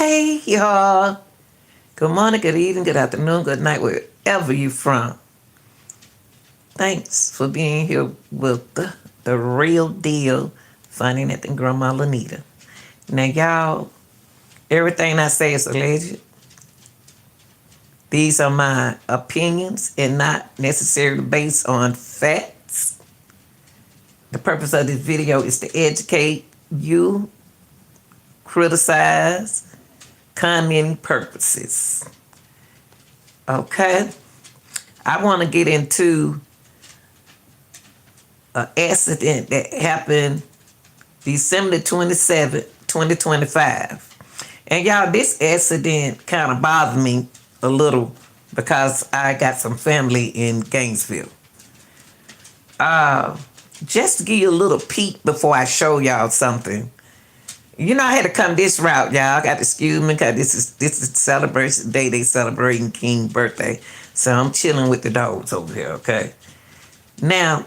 Hey, y'all. Good morning, good evening, good afternoon, good night, wherever you from. Thanks for being here with the real deal, finding it and Grandma Lanita. Now, y'all, everything I say is alleged. These are my opinions and not necessarily based on facts. The purpose of this video is to educate you, criticize, commenting purposes. Okay? I want to get into an accident that happened December 27th, 2025. And y'all, this accident kind of bothered me a little because I got some family in Gainesville. Just to give you a little peek before I show y'all something. You know, I had to come this route, y'all. I got to excuse me because this is celebration day. They celebrating King's birthday. So I'm chilling with the dogs over here, okay? Now,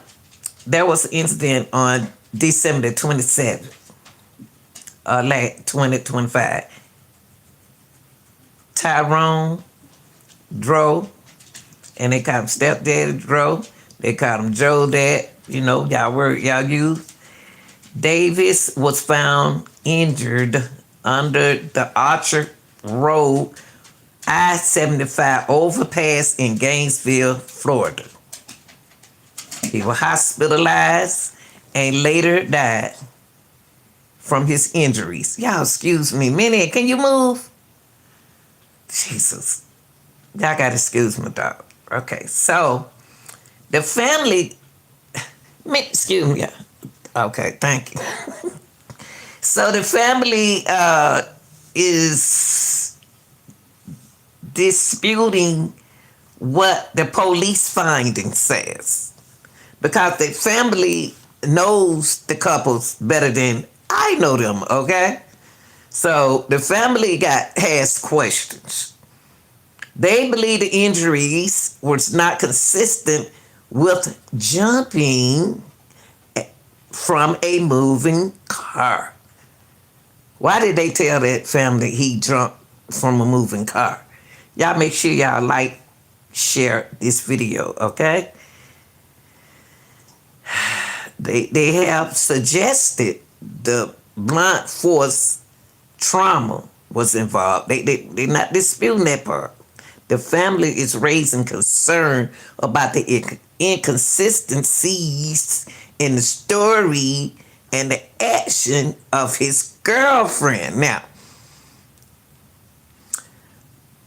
there was an incident on December 27th, 2025. Tyrone drove, and they called him Stepdaddy drove. They called him Joe Dad. You know, y'all use. Davis was found injured under the Archer Road I-75 overpass in Gainesville, Florida. He was hospitalized and later died from his injuries. Y'all, excuse me. Minnie, can you move? Jesus. Y'all got to excuse me, dog. Okay, so the family... Excuse me. Okay, thank you. So the family is disputing what the police finding says because the family knows the couples better than I know them, okay? So the family has questions. They believe the injuries was not consistent with jumping from a moving car. Why did they tell that family he jumped from a moving car? Y'all make sure y'all like, share this video, okay? They have suggested the blunt force trauma was involved. They're not disputing that part. The family is raising concern about the inconsistencies in the story and the action of his girlfriend. Now,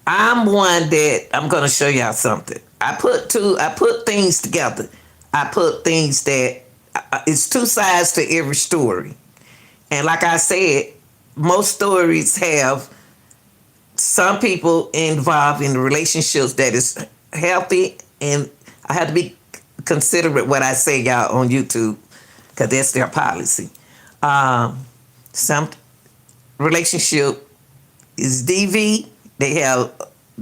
I'm going to show y'all something. I put things together. I put things that, it's two sides to every story. And like I said, most stories have some people involved in relationships that is healthy, and I have to be considerate what I say, y'all, on YouTube, because that's their policy. Some relationship is DV. They have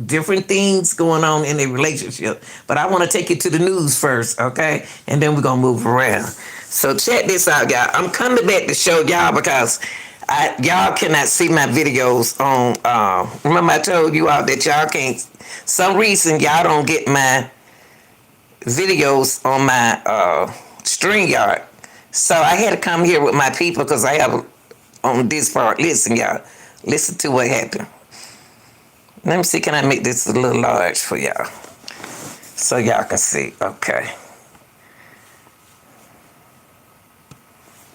different things going on in their relationship. But I want to take you to the news first, okay? And then we're going to move around. So check this out, y'all. I'm coming back to show y'all because y'all cannot see my videos on, remember I told you all that y'all can't, some reason y'all don't get my videos on my StreamYard. So I had to come here with my people because I have on this part. Listen, y'all. Listen to what happened. Let me see, can I make this a little large for y'all? So y'all can see. Okay.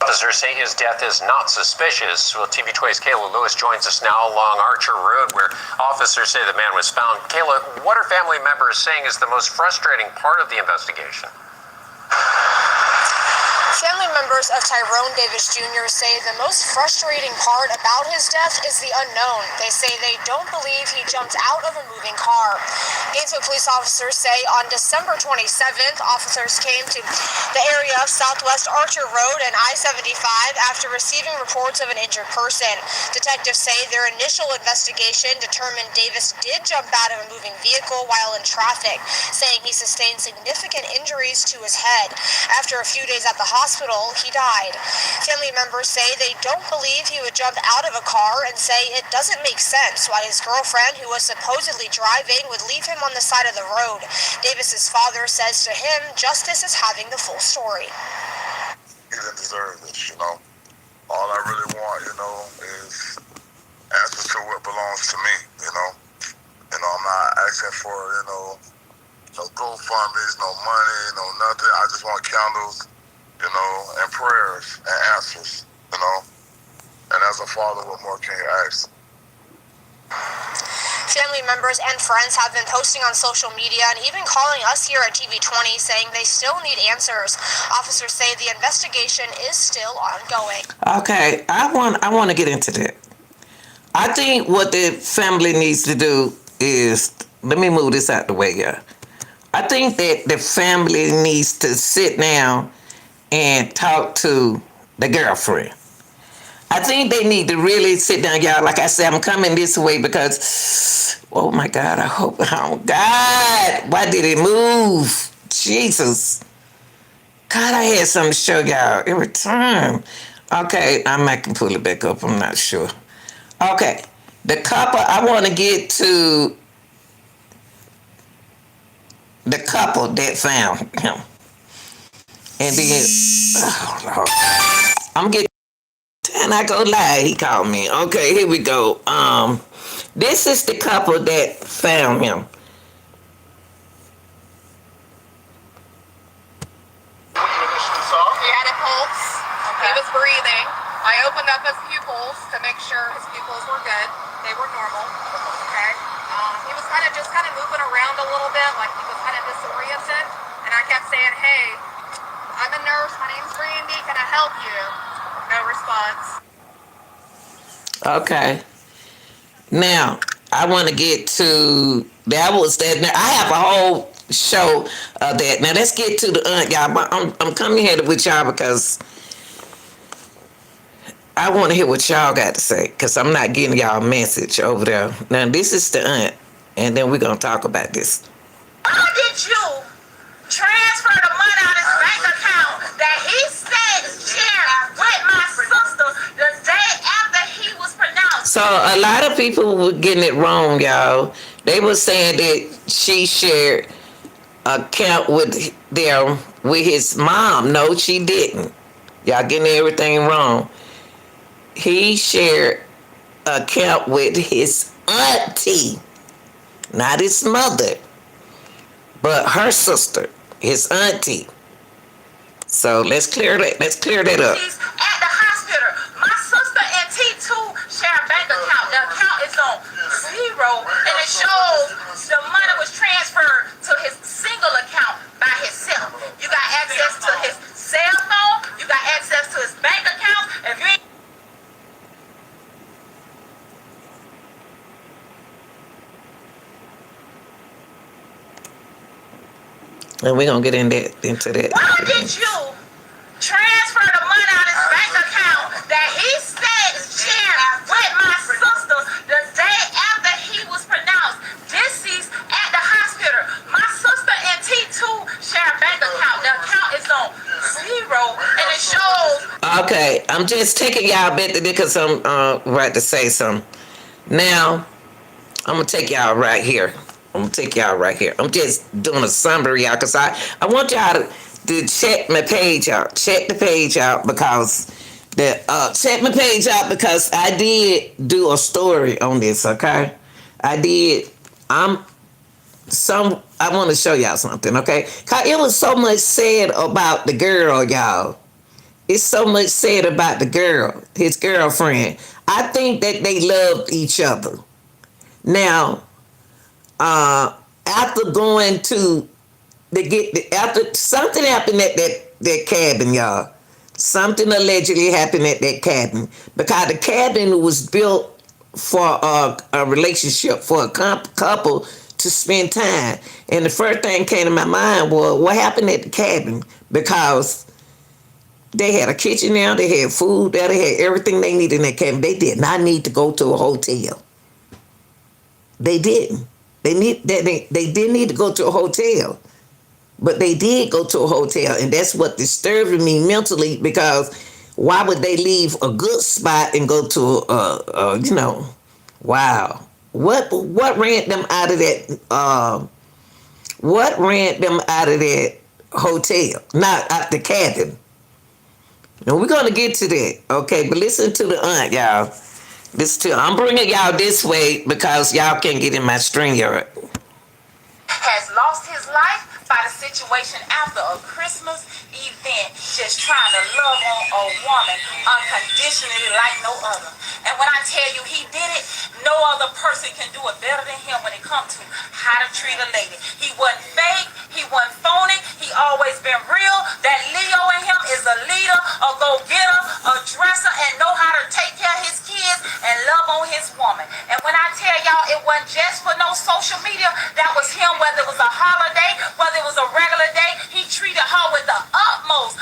Officers say his death is not suspicious. Well, TV2's Kayla Lewis joins us now along Archer Road, where officers say the man was found. Kayla, what are family members saying is the most frustrating part of the investigation? Family members of Tyrone Davis Jr. say the most frustrating part about his death is the unknown. They say they don't believe he jumped out of a moving car. Gainesville police officers say on December 27th, officers came to the area of Southwest Archer Road and I-75 after receiving reports of an injured person. Detectives say their initial investigation determined Davis did jump out of a moving vehicle while in traffic, saying he sustained significant injuries to his head. After a few days at the hospital, hospital, he died. Family members say they don't believe he would jump out of a car and say it doesn't make sense why his girlfriend, who was supposedly driving, would leave him on the side of the road. Davis's father says to him, justice is having the full story. He didn't deserve this, All I really want, is answers to what belongs to me, I'm not asking for, no GoFundMe's, no money, no nothing. I just want candles, and prayers and answers, And as a father, what more can you ask? Family members and friends have been posting on social media and even calling us here at TV20 saying they still need answers. Officers say the investigation is still ongoing. Okay, I want to get into that. I think what the family needs to do is, let me move this out the way, yeah. I think that the family needs to sit down and talk to the girlfriend. I think they need to really sit down, y'all. Like I said, I'm coming this way because, oh my God, oh God, why did it move? Jesus. God, I had something to show y'all every time. Okay, I might can pull it back up, I'm not sure. Okay, the couple, I want to get to the couple that found him. And then, oh Lord, I'm getting, and I go lie, he called me. Okay, here we go. This is the couple that found him. He had a pulse. Okay. He was breathing. I opened up his pupils to make sure his pupils were good. They were normal. Okay. He was kind of moving around a little bit, like he was kind of disoriented. And I kept saying, "Hey, I'm a nurse. My name's Randy. Can I help you?" No response. Okay. Now, I want to get to, that was that. Now, I have a whole show of that. Now, let's get to the aunt, y'all. I'm coming here with y'all because I want to hear what y'all got to say, because I'm not getting y'all a message over there. Now, this is the aunt, and then we're going to talk about this. How did you transfer the money out of his bank account that he said shared with my sister the day after he was pronounced? So, a lot of people were getting it wrong, y'all. They were saying that she shared account with his mom. No, she didn't. Y'all getting everything wrong. He shared account with his auntie, not his mother, but her sister, his auntie. So let's clear that up. He's at the hospital. My sister and T2 share a bank account. The account is on zero, and it shows the money was transferred to his single account by himself. You got access to his cell phone. You got access to his bank account. If you ain't And we're going to get into that. Why did you transfer the money out of his bank account that he said shared with my sister the day after he was pronounced deceased at the hospital? My sister and T2 share a bank account. The account is on zero, and it shows. Okay, I'm just taking y'all back to this because I'm right to say something. Now, I'm going to take y'all right here. I'm just doing a summary, y'all, because I want y'all to check my page out. Check the page out because I did do a story on this, okay? I did. I want to show y'all something, okay? Cause it was so much said about the girl, y'all. It's so much said about the girl, his girlfriend. I think that they loved each other. Now, after going to after something happened at that cabin, y'all. Something allegedly happened at that cabin because the cabin was built for a relationship, for a couple to spend time. And the first thing came to my mind was what happened at the cabin, because they had a kitchen there, they had food there, they had everything they needed in that cabin. They did not need to go to a hotel. They didn't. They didn't need to go to a hotel. But they did go to a hotel, and that's what disturbed me mentally, because why would they leave a good spot and go to wow. What ran them out of that what ran them out of that hotel? Not out the cabin. And we're gonna get to that, okay? But listen to the aunt, y'all. Listen to, I'm bringing y'all this way because y'all can't get in my string yard. Has lost his life by the situation after a Christmas event, just trying to love on a woman unconditionally like no other. And when I tell you he did it, no other person can do it better than him when it comes to how to treat a lady. He wasn't fake, he wasn't phony, he always been real. That Leo in him is a leader, a go-getter, a dresser, and know how to take care of his kids and love on his woman. And when I tell y'all it wasn't just for no social media, that was him, whether it was a holiday, whether it was a regular day, he treated her with the utmost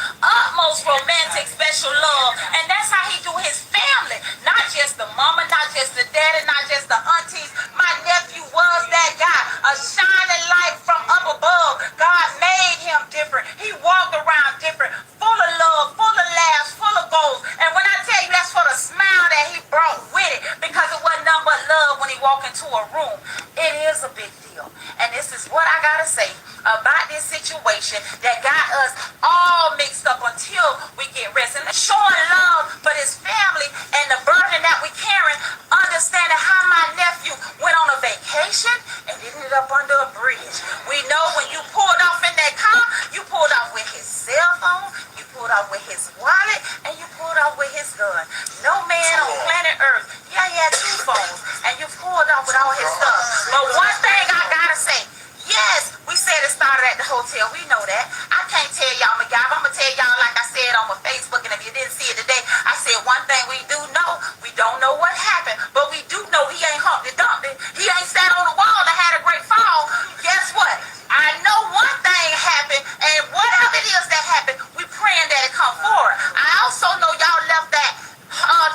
romantic, special love. And that's how he do his family. Not just the mama, not just the daddy, not just the aunties. My nephew was that guy, a shining light from up above. God made him different. He walked around different, full of love, full of laughs, full of goals. And when I tell you that's for the smile that he brought with it, because it wasn't nothing but love when he walked into a room. It is a big deal. And this is what I gotta say about this situation that got us all mixed up until we get rest. And showing love for his family and the burden that we carrying, understanding how my nephew went on a vacation and ended up under a bridge. We know when you pulled off in that car, you pulled off with his cell phone, you pulled off with his wallet, and you pulled off with his gun. No man on planet Earth, yeah, he had 2 phones, and you pulled off with all his stuff. But one thing I gotta say, yes, we said it started at the hotel. We know that. I can't tell y'all, McGive. I'm going to tell y'all like I said on my Facebook, and if you didn't see it today, I said one thing we do know. We don't know what happened, but we do know he ain't Humpty Dumpty. He ain't sat on the wall and had a great fall. Guess what? I know one thing happened, and whatever it is that happened, we praying that it come forward. I also know y'all left that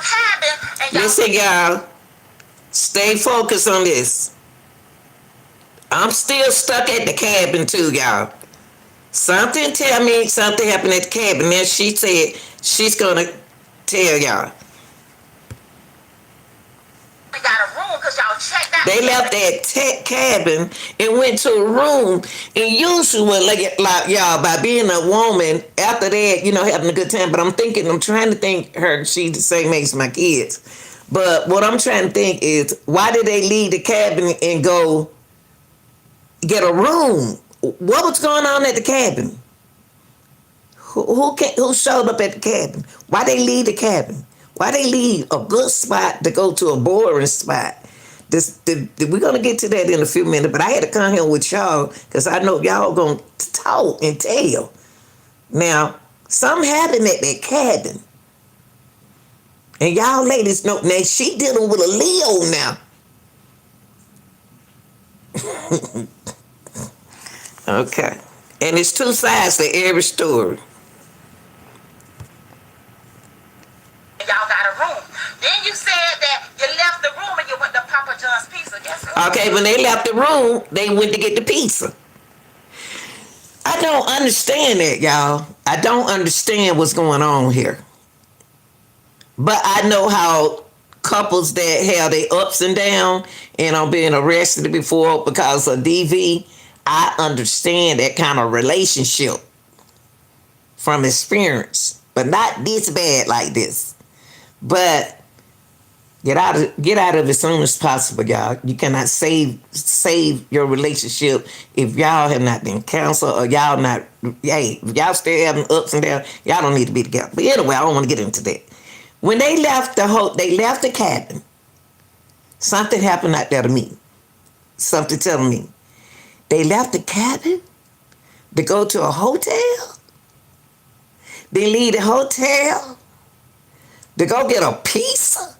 cabin. And y'all listen, y'all. Stay focused on this. I'm still stuck at the cabin too, y'all. Something tell me something happened at the cabin. Then she said she's gonna tell y'all. We got a room because y'all checked out. They left that cabin and went to a room. And usually, like y'all, by being a woman, after that, having a good time. But I'm trying to think she's the same age as my kids. But what I'm trying to think is, why did they leave the cabin and go get a room? What was going on at the cabin? Who showed up at the cabin? Why they leave the cabin? Why they leave a good spot to go to a boring spot? We're gonna get to that in a few minutes, but I had to come here with y'all because I know y'all gonna talk and tell. Now, something happened at that cabin, and y'all ladies know. Now she dealing with a Leo now. Okay. And it's 2 sides to every story. Y'all got a room. Then you said that you left the room and you went to Papa John's Pizza. Guess what? Okay, when they left the room, they went to get the pizza. I don't understand that, y'all. I don't understand what's going on here. But I know how couples that have their ups and downs and are being arrested before because of DV, I understand that kind of relationship from experience, but not this bad like this. But get out of it as soon as possible, y'all. You cannot save your relationship if y'all have not been counseled or y'all not. Hey, if y'all still having ups and downs, y'all don't need to be together. But anyway, I don't want to get into that. When they left the cabin. Something happened out there to me. Something telling me they left the cabin to go to a hotel. They leave the hotel to go get a pizza.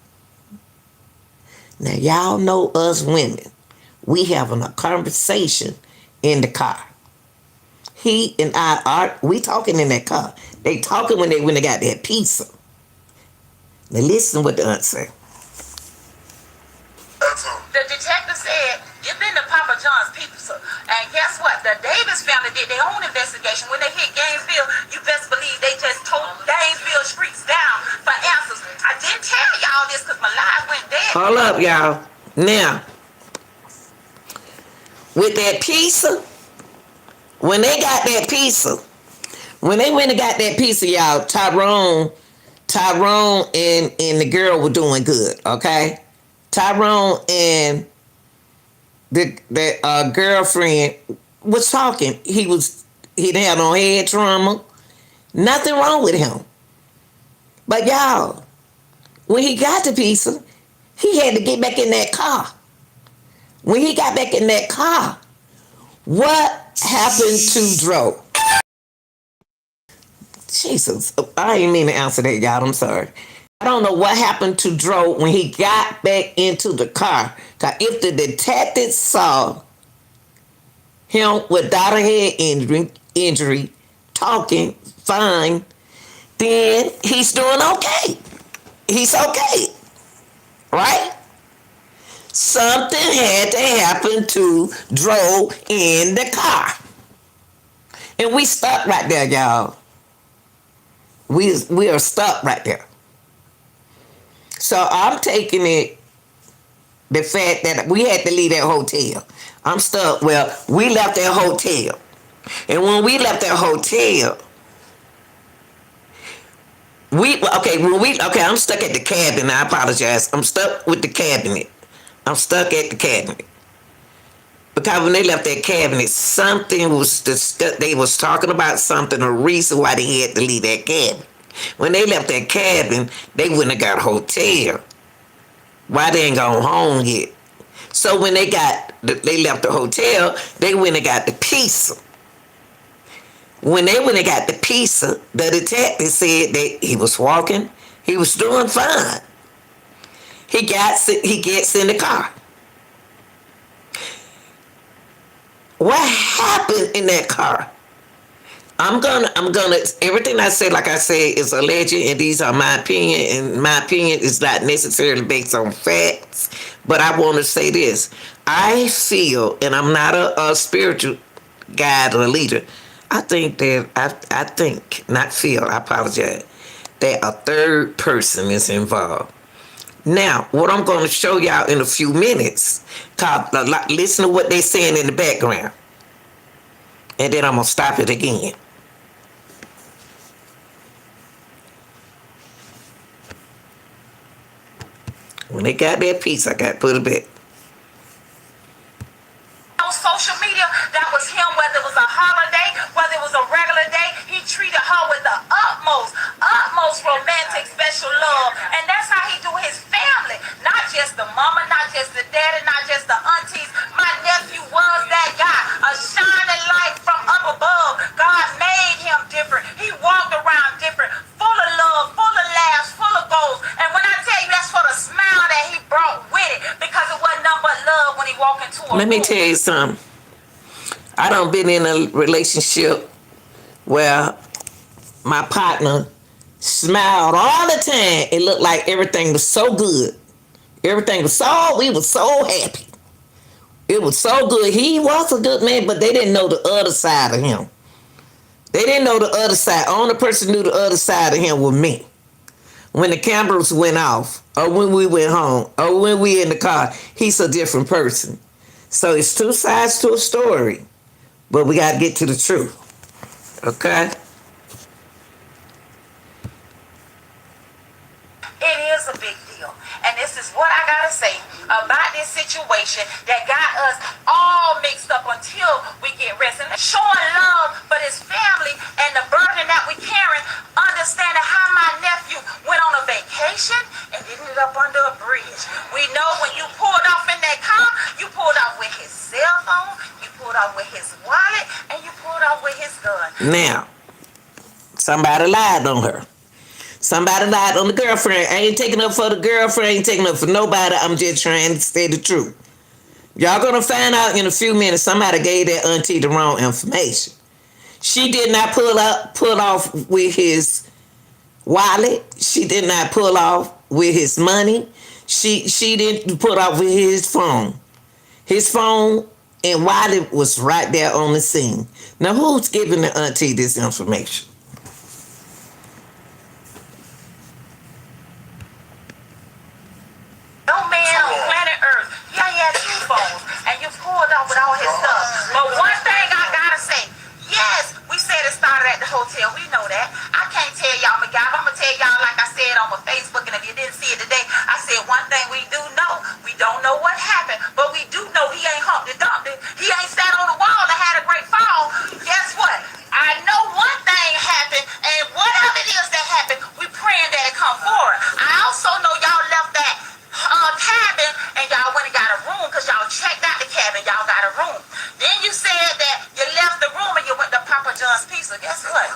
Now, y'all know us women. We having a conversation in the car. He and we talking in that car. They talking when they got that pizza. Now, listen what the aunt said. The detective said, you've been to Papa John's pizza. And guess what? The Davis family did their own investigation. When they hit Gainesville, you best believe they just told Gainesville streets down for answers. I didn't tell y'all this because my live went dead. Hold up, y'all. Now, with that pizza, when they got that pizza, when they went and got that pizza, y'all, Tyrone and the girl were doing good, okay? Tyrone and the girlfriend was talking. He didn't have no head trauma. Nothing wrong with him. But y'all, when he got the pizza, he had to get back in that car. When he got back in that car, what happened to Dro? Jesus, I didn't mean to answer that, y'all. I'm sorry. I don't know what happened to Dro when he got back into the car. Because if the detectives saw him without a head injury, talking fine, then he's doing okay. He's okay. Right? Something had to happen to Dro in the car. And we stuck right there, y'all. We are stuck right there. So I'm taking it, the fact that we had to leave that hotel. I'm stuck. Well, we left that hotel. And when we left that hotel, I'm stuck at the cabin. I apologize. I'm stuck with the cabinet. I'm stuck at the cabinet. Because when they left that cabinet, something was discussed. They was talking about something, a reason why they had to leave that cabin. When they left that cabin, they wouldn't have got a hotel. Why they ain't gone home yet? So when they left the hotel, they went and got the pizza. When they went and got the pizza, the detective said that he was walking, he was doing fine. He gets in the car. What happened in that car? I'm gonna everything I say, like I said, is alleged, and these are my opinion, and my opinion is not necessarily based on facts, but I want to say this. I feel, and I'm not a spiritual guide or a leader, I think, not feel, I apologize, that a third person is involved. Now, what I'm going to show y'all in a few minutes, listen to what they're saying in the background. And then I'm going to stop it again. When they got that piece, I got to put it back. On social media, that was him, whether it was a holiday, whether it was a regular day, he treated her with the utmost romantic, special love. And that's how he do his family. Not just the mama, not just the daddy, not just the aunties. My nephew was that guy, a shining light from up above. God made him different. He walked around different, full of love, full of laughs, full of goals. And when I tell you that's for the smile that he brought with it, because it wasn't nothing but love when he walked into a Let me tell you something. I done been in a relationship where my partner smiled all the time. It looked like everything was so good. We were so happy. It was so good. He was a good man, but they didn't know the other side of him. They didn't know the other side. Only person knew the other side of him was me. When the cameras went off, or when we went home, or when we in the car, he's a different person. So it's two sides to a story, but we got to get to the truth. Okay? It is a big deal. And this is what I gotta say about this situation that got us all mixed up until we get rest. And showing love for this family and the burden that we carrying, understanding how my nephew went on a vacation and ended up under a bridge. We know when you pulled off in that car, you pulled off with his cell phone, you pulled off with his wallet, and you pulled off with his gun. Now, somebody lied on her. Somebody lied on the girlfriend. I ain't taking up for the girlfriend. I ain't taking up for nobody. I'm just trying to say the truth. Y'all gonna find out in a few minutes somebody gave that auntie the wrong information. She did not pull off with his wallet. She did not pull off with his money. She didn't pull off with his phone. His phone and Wiley was right there on the scene. Now, who's giving the auntie this information? No man on planet Earth. He only had 2 phones, and you pulled off with all his stuff. But one thing I gotta say, yes, we said it started at the hotel. We know that. I can't tell y'all, McGuire. I'm gonna tell y'all like I said on my Facebook, and if you didn't see it today, I said one thing we do know. We don't know what happened, but we do know he ain't Humpty Dumpty. He ain't sat on the wall and had a great fall. Guess what? I know one thing happened, and whatever it is that happened, we praying that it come forward. I also know y'all left that cabin and y'all went and got a room because y'all checked out the cabin. Y'all got a room. Then you said that you left the room and you went to Papa John's Pizza. Guess what?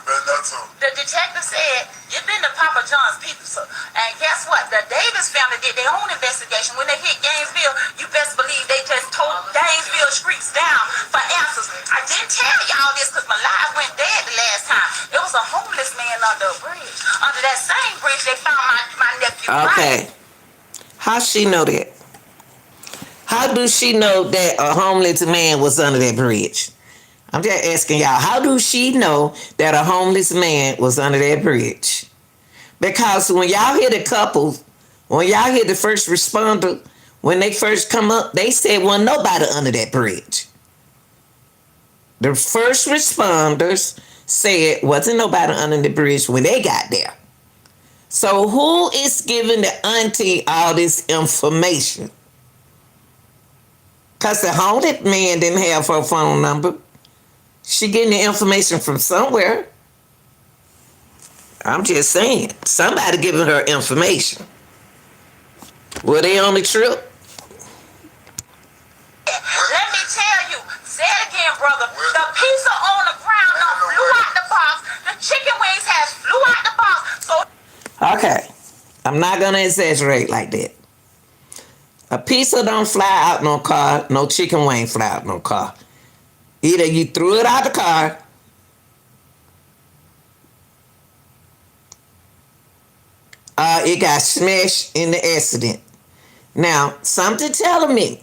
The detective said you've been to Papa John's Pizza. And guess what? The Davis family did their own investigation. When they hit Gainesville, you best believe they just told Gainesville streets down for answers. I didn't tell y'all this because my live went dead the last time. There was a homeless man under a bridge. Under that same bridge, they found my nephew. Okay. Right. How she know that? How do she know that a homeless man was under that bridge? I'm just asking y'all, how do she know that a homeless man was under that bridge? Because when y'all hear the couple, when y'all hear the first responder, when they first come up, they said wasn't nobody under that bridge. The first responders said wasn't nobody under the bridge when they got there. So who is giving the auntie all this information? Because the haunted man didn't have her phone number. She getting the information from somewhere. I'm just saying. Somebody giving her information. Were they on the trip? Let me tell you, say it again, brother. The pizza on the ground flew out the box. The chicken wings has flew out the box. So Okay, I'm not gonna exaggerate like that. A pizza don't fly out no car, no chicken wing fly out no car. Either you threw it out the car, it got smashed in the accident. Now, something telling me,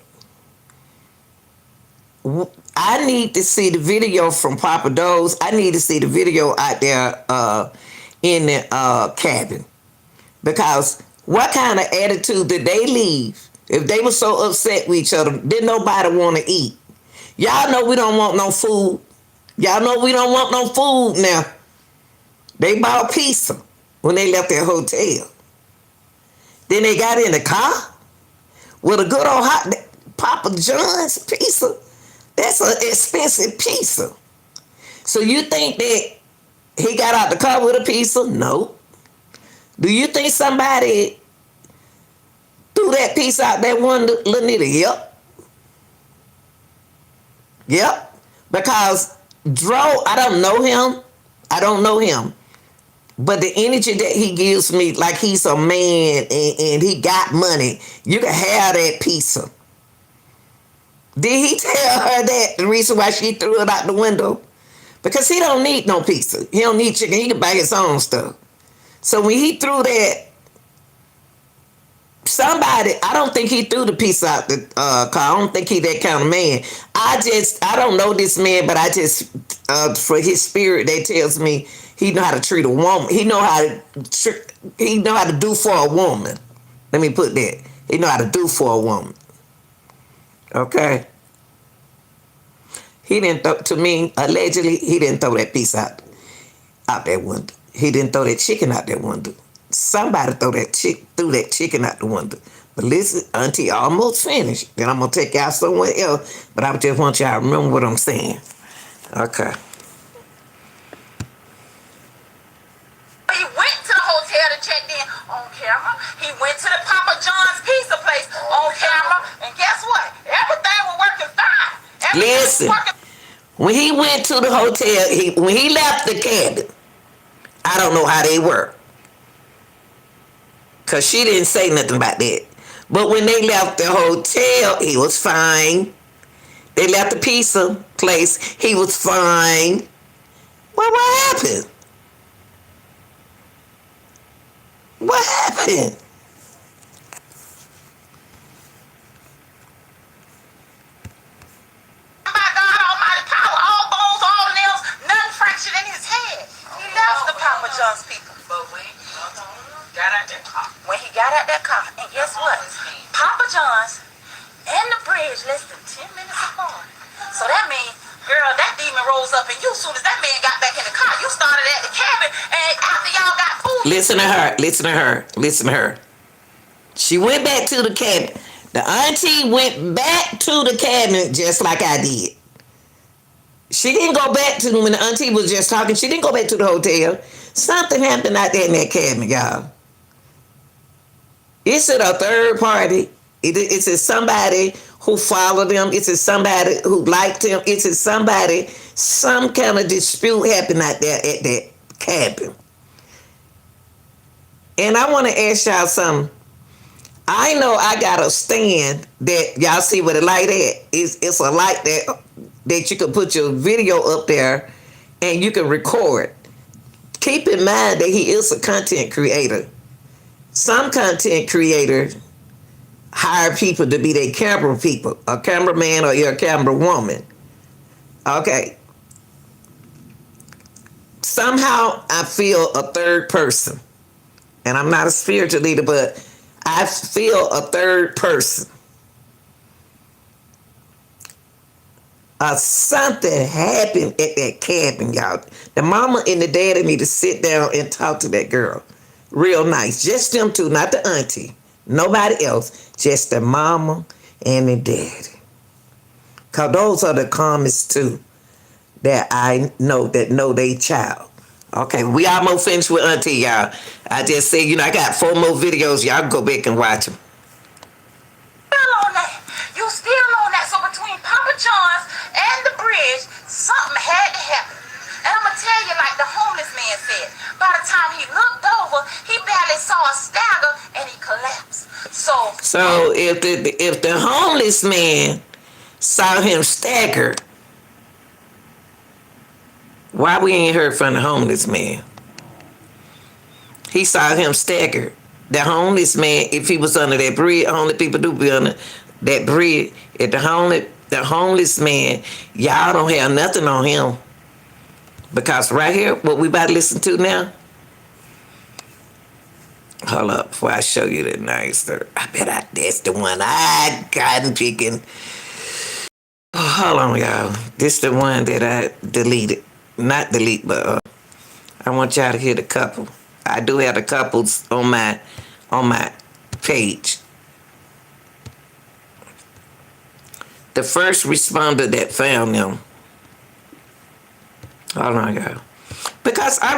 I need to see the video from Papa Doe's. I need to see the video out there in the cabin. Because what kind of attitude did they leave if they were so upset with each other? Didn't nobody want to eat? Y'all know we don't want no food. Y'all know we don't want no food now. They bought pizza when they left their hotel. Then they got in the car with a good old hot Papa John's pizza. That's an expensive pizza. So you think that he got out the car with a pizza? No. Do you think somebody threw that piece out that one little nigga? Yep. Yep. Because Dro, I don't know him. I don't know him. But the energy that he gives me, like he's a man and he got money, you can have that pizza. Did he tell her that the reason why she threw it out the window? Because he don't need no pizza. He don't need chicken. He can buy his own stuff. So when he threw that, I don't think he threw the pizza out the car. I don't think he that kind of man. I don't know this man, but I just, for his spirit, that tells me he know how to treat a woman. He know how to do for a woman. Let me put that. He know how to do for a woman. Okay. He didn't throw, to me, allegedly, he didn't throw that piece out that window. He didn't throw that chicken out that window. Somebody threw that chicken out the window. But listen, Auntie almost finished. Then I'm going to take y'all somewhere else. But I just want y'all to remember what I'm saying. Okay. he went to the hotel to check in on camera. He went to the Papa John's pizza place on camera. And guess what? Everything was working fine. Listen, when he went to the hotel, when he left the cabin, I don't know how they were. Because she didn't say nothing about that. But when they left the hotel, he was fine. They left the pizza place, he was fine. Well, what happened? What happened? When he got out that car, and guess what? Papa John's and the bridge less than 10 minutes apart. So that means, girl, that demon rose up in you as soon as that man got back in the car. You started at the cabin, and after y'all got food. Listen to her. Listen to her. Listen to her. She went back to the cabin. The auntie went back to the cabin just like I did. She didn't go back to when the auntie was just talking. She didn't go back to the hotel. Something happened out there in that cabin, y'all. It's a third party. It's somebody who followed them. It's somebody who liked him. It's somebody, some kind of dispute happened out there at that cabin. And I want to ask y'all something. I know I got a stand that y'all see where the light at. It's a light that you can put your video up there and you can record. Keep in mind that he is a content creator. Some content creators hire people to be their camera people, a cameraman or your camera woman. Okay. Somehow I feel a third person. And I'm not a spiritual leader, but I feel a third person. Something happened at that cabin, y'all. The mama and the daddy need to sit down and talk to that girl. Real nice. Just them two, not the auntie. Nobody else. Just the mama and the daddy. Because those are the calmest two that I know that know they child. Okay, we almost finished with auntie, y'all. I just said, I got 4 more videos. Y'all go back and watch them. You still on that. So between Papa John's and the bridge, something had to happen. And I'm going to tell you, like the homeless man said, by the time he looked over, he barely saw a stagger and he collapsed. So if the homeless man saw him stagger, why we ain't heard from the homeless man? He saw him stagger. The homeless man, if he was under that bridge, only people do be under that bridge. If the homeless man, y'all don't have nothing on him. Because right here, what we about to listen to now, hold up before I show you the nicer. I bet that's the one I got picking. Oh, hold on, y'all. This the one that I deleted. Not delete, but I want y'all to hear the couple. I do have the couples on my page. The first responder that found them. Hold on, y'all. Because I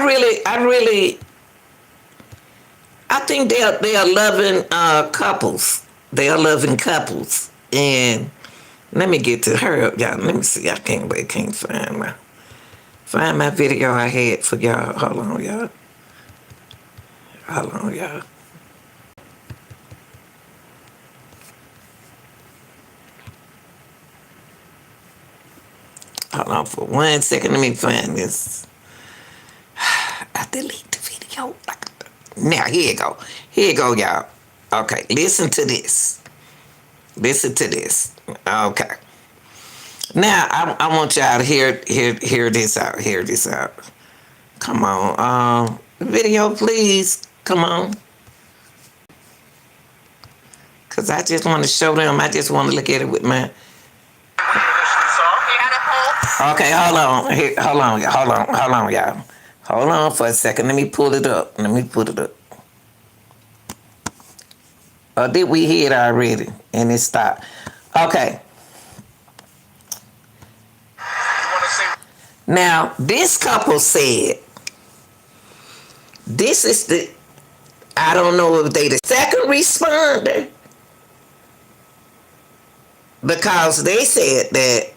think they are loving couples. They are loving couples. And let me get to her, y'all. Let me see. I can't find my video I had for y'all. Hold on, y'all. Hold on, y'all. Hold on for 1 second. Let me find this. I delete the video. Now, here you go. Here you go, y'all. Okay, listen to this. Listen to this. Okay. Now, I want y'all to hear this out. Hear this out. Come on. Video, please. Come on. Because I just want to show them. I just want to look at it with my... Okay, hold on, y'all. Hold on for a second. Let me pull it up. Or did we hear it already? And it stopped. Okay. Now, this couple said, this is I don't know if they the second responder, because they said that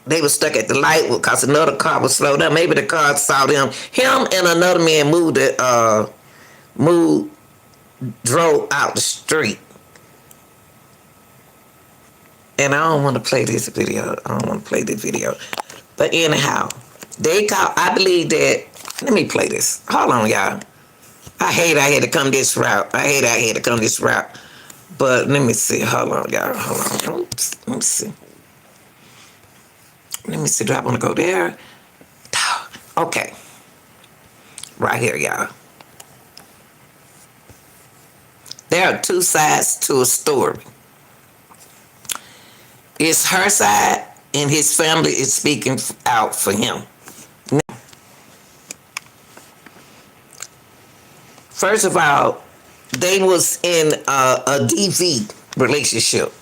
they were stuck at the light because another car was slowed down. Maybe the car saw them. Him and another man drove out the street. And I don't want to play this video. But anyhow, I believe that, let me play this. Hold on, y'all. I had to come this route. But let me see. Hold on, y'all. Oops. Let me see. Do I want to go there? Okay. Right here, y'all. There are two sides to a story. It's her side, and his family is speaking out for him. Now, first of all, they was in a DV relationship.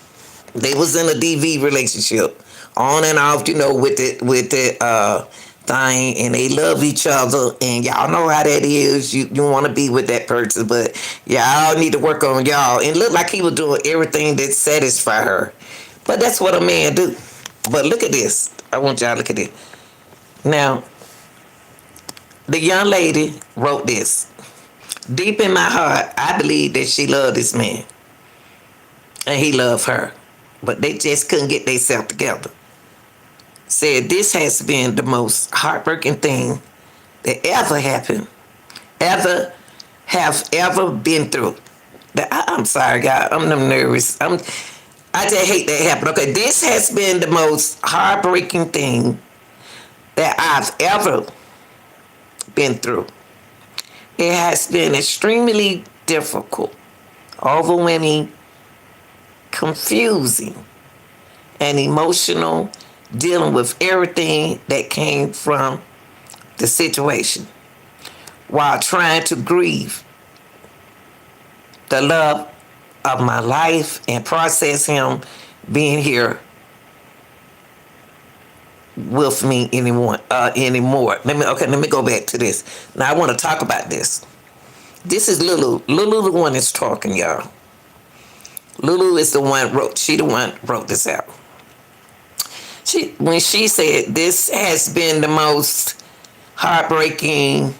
They was in a DV relationship, on and off, with the thing, and they love each other, and y'all know how that is. You want to be with that person, but y'all need to work on y'all. And look like he was doing everything that satisfy her, but that's what a man do. But look at this. I want y'all to look at it. Now, the young lady wrote this. Deep in my heart, I believe that she loved this man, and he loved her, but they just couldn't get themselves together. Said this has been the most heartbreaking thing that ever happened, ever been through. I'm sorry, God. I'm nervous. I just hate that happened. Okay, this has been the most heartbreaking thing that I've ever been through. It has been extremely difficult, overwhelming, confusing, and emotional, dealing with everything that came from the situation while trying to grieve the love of my life and process him being here with me anymore. Let me go back to this. Now I want to talk about this. This is Lulu. Lulu the one that's talking, y'all. Lulu is the one wrote this out. When she said this has been the most heartbreaking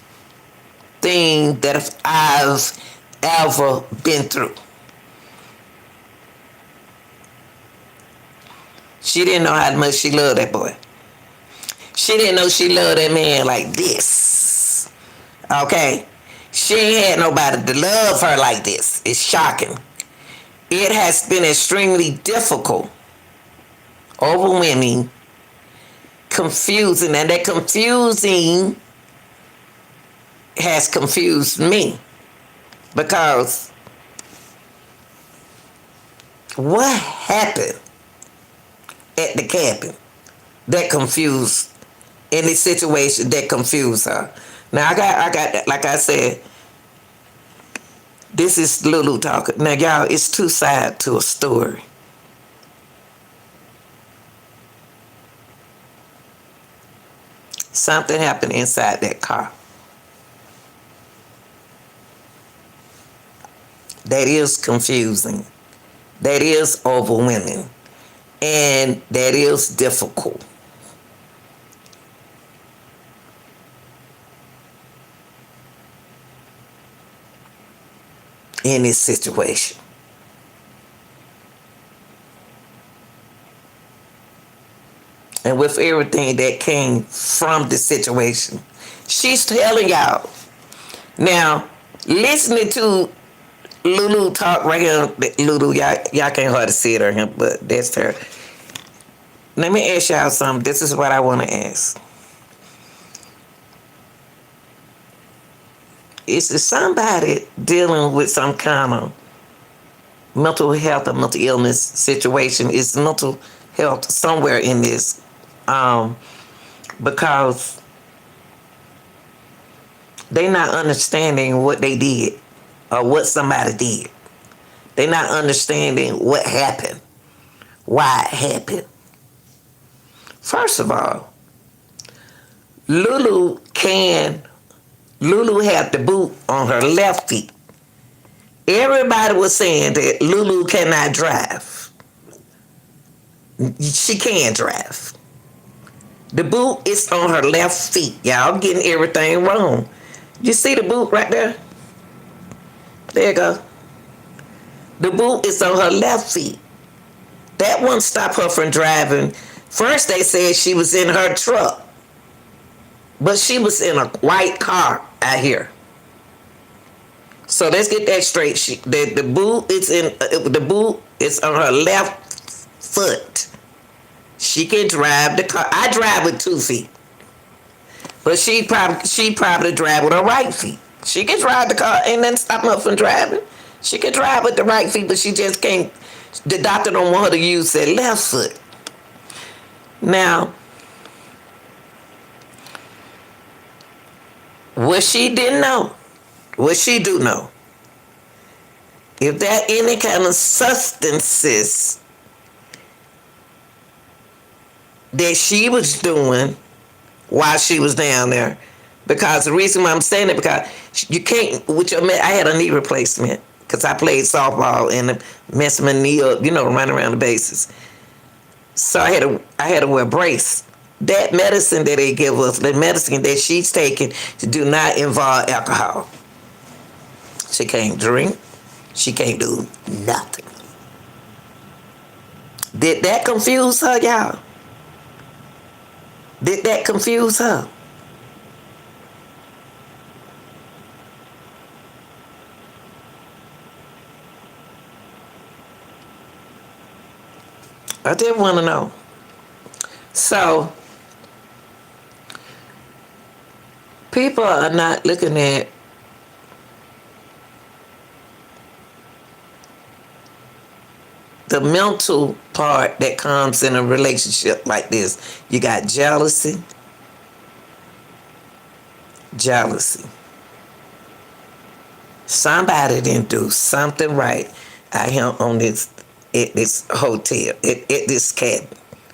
thing that I've ever been through. She didn't know how much she loved that boy. She didn't know she loved that man like this. Okay? She ain't had nobody to love her like this. It's shocking. It has been extremely difficult, overwhelming, confusing, and that confusing has confused me, because what happened at the cabin that confused, in this situation that confused her? Now I got like I said, this is Lulu talking. Now y'all, it's two sides to a story. Something happened inside that car. That is confusing. That is overwhelming. And that is difficult. In this situation. And with everything that came from the situation. She's telling y'all. Now, listening to Lulu talk right here. Lulu, y'all can't hardly see it or him, but that's her. Let me ask y'all something. This is what I want to ask. Is there somebody dealing with some kind of mental health or mental illness situation? Is mental health somewhere in this? Because they not understanding what they did or what somebody did. They not understanding what happened, why it happened. First of all, Lulu had the boot on her left feet. Everybody was saying that Lulu cannot drive. She can drive. The boot is on her left feet. Y'all getting everything wrong. You see the boot right there? There you go. The boot is on her left feet. That won't stop her from driving. First they said she was in her truck, but she was in a white car out here. So let's get that straight. The boot is on her left foot. She can drive the car. I drive with 2 feet, but she probably drive with her right feet. She can drive the car, ain't nothing stopping her from driving. She can drive with the right feet, but she just can't. The doctor don't want her to use that left foot. Now, what she didn't know, what she do know, if there any kind of substances that she was doing while she was down there, because the reason why I'm saying it, because you can't, with your, I had a knee replacement, because I played softball and it messed my knee up, running around the bases. So I had to wear a brace. That medicine that they give us, the medicine that she's taking, do not involve alcohol. She can't drink. She can't do nothing. Did that confuse her, y'all? Did that confuse her? I did want to know. So, people are not looking at the mental part that comes in a relationship like this. You got jealousy. Somebody didn't do something right out here on this at this hotel, at this cabin.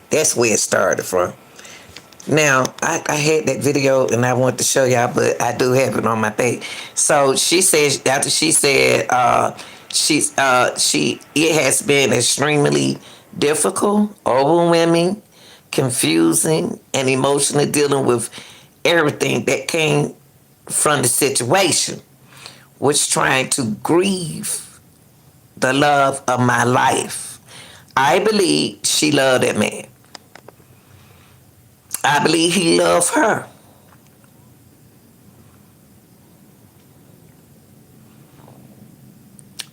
That's where it started from. Now, I had that video and I want to show y'all, but I do have it on my page. So she says, after she said, it has been extremely difficult, overwhelming, confusing, and emotionally dealing with everything that came from the situation, was trying to grieve the love of my life. I believe she loved that man. I believe he loved her.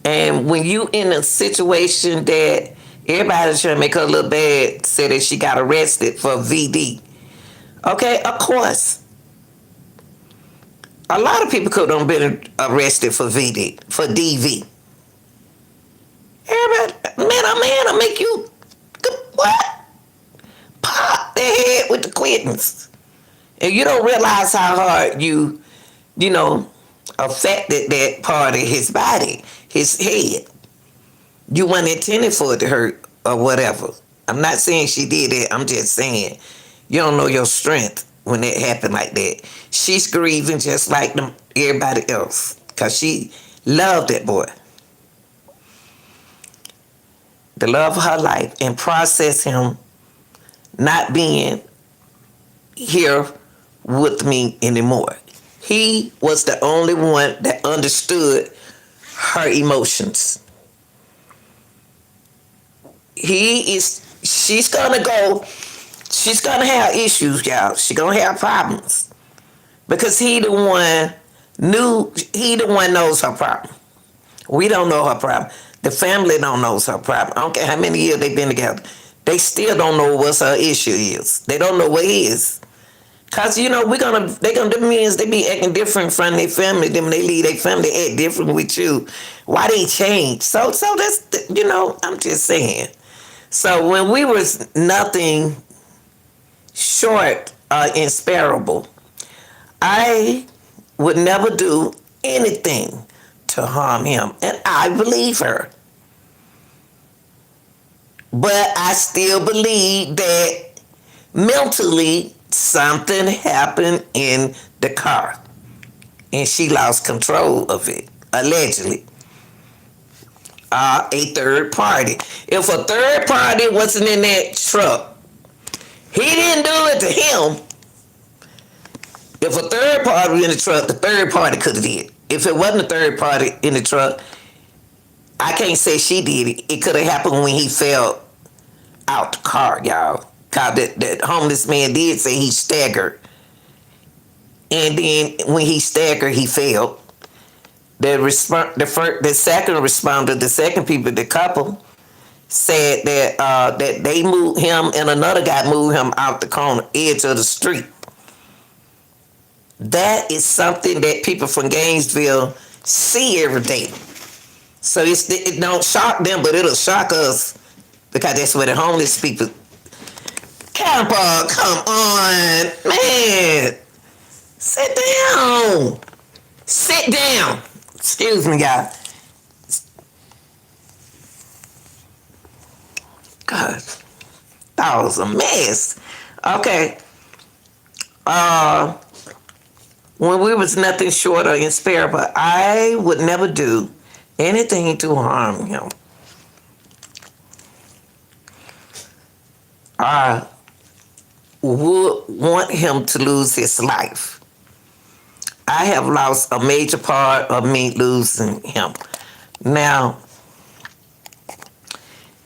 And when you in a situation that everybody's trying to make her look bad, say that she got arrested for VD. Okay, of course. A lot of people could have been arrested for VD, for DV. Everybody, man, I'll make you, what? Pop their head with the quittings. And you don't realize how hard you affected that part of his body, his head. You weren't intended for it to hurt or whatever. I'm not saying she did it. I'm just saying you don't know your strength when it happened like that. She's grieving just like everybody else because she loved that boy. The love of her life, and process him not being here with me anymore. He was the only one that understood her emotions. She's gonna have issues, y'all. She's gonna have problems. Because he the one knows her problem. We don't know her problem. The family don't know her problem. I don't care how many years they've been together. They still don't know what her issue is. They don't know what his. Cause the men, they be acting different from their family. Then when they leave their family, they act different with you. Why they change? So that's I'm just saying. So when we was nothing short insparable, I would never do anything to harm him, and I believe her. But I still believe that mentally something happened in the car, and she lost control of it, allegedly. A third party. If a third party wasn't in that truck, he didn't do it to him. If a third party was in the truck, the third party could have did it. If it wasn't a third party in the truck, I can't say she did it. It could have happened when he fell out the car, y'all. Cause that homeless man did say he staggered. And then when he staggered, he fell. The second responder, the second people, the couple, said that they moved him and another guy moved him out the corner edge of the street. That is something that people from Gainesville see every day. So it don't shock them, but it'll shock us because that's where the homeless people. Camper, come on, man. Sit down. Sit down. Excuse me, y'all. God, that was a mess. Okay. When we was nothing short of unbearable, I would never do anything to harm him. I would want him to lose his life. I have lost a major part of me losing him. Now,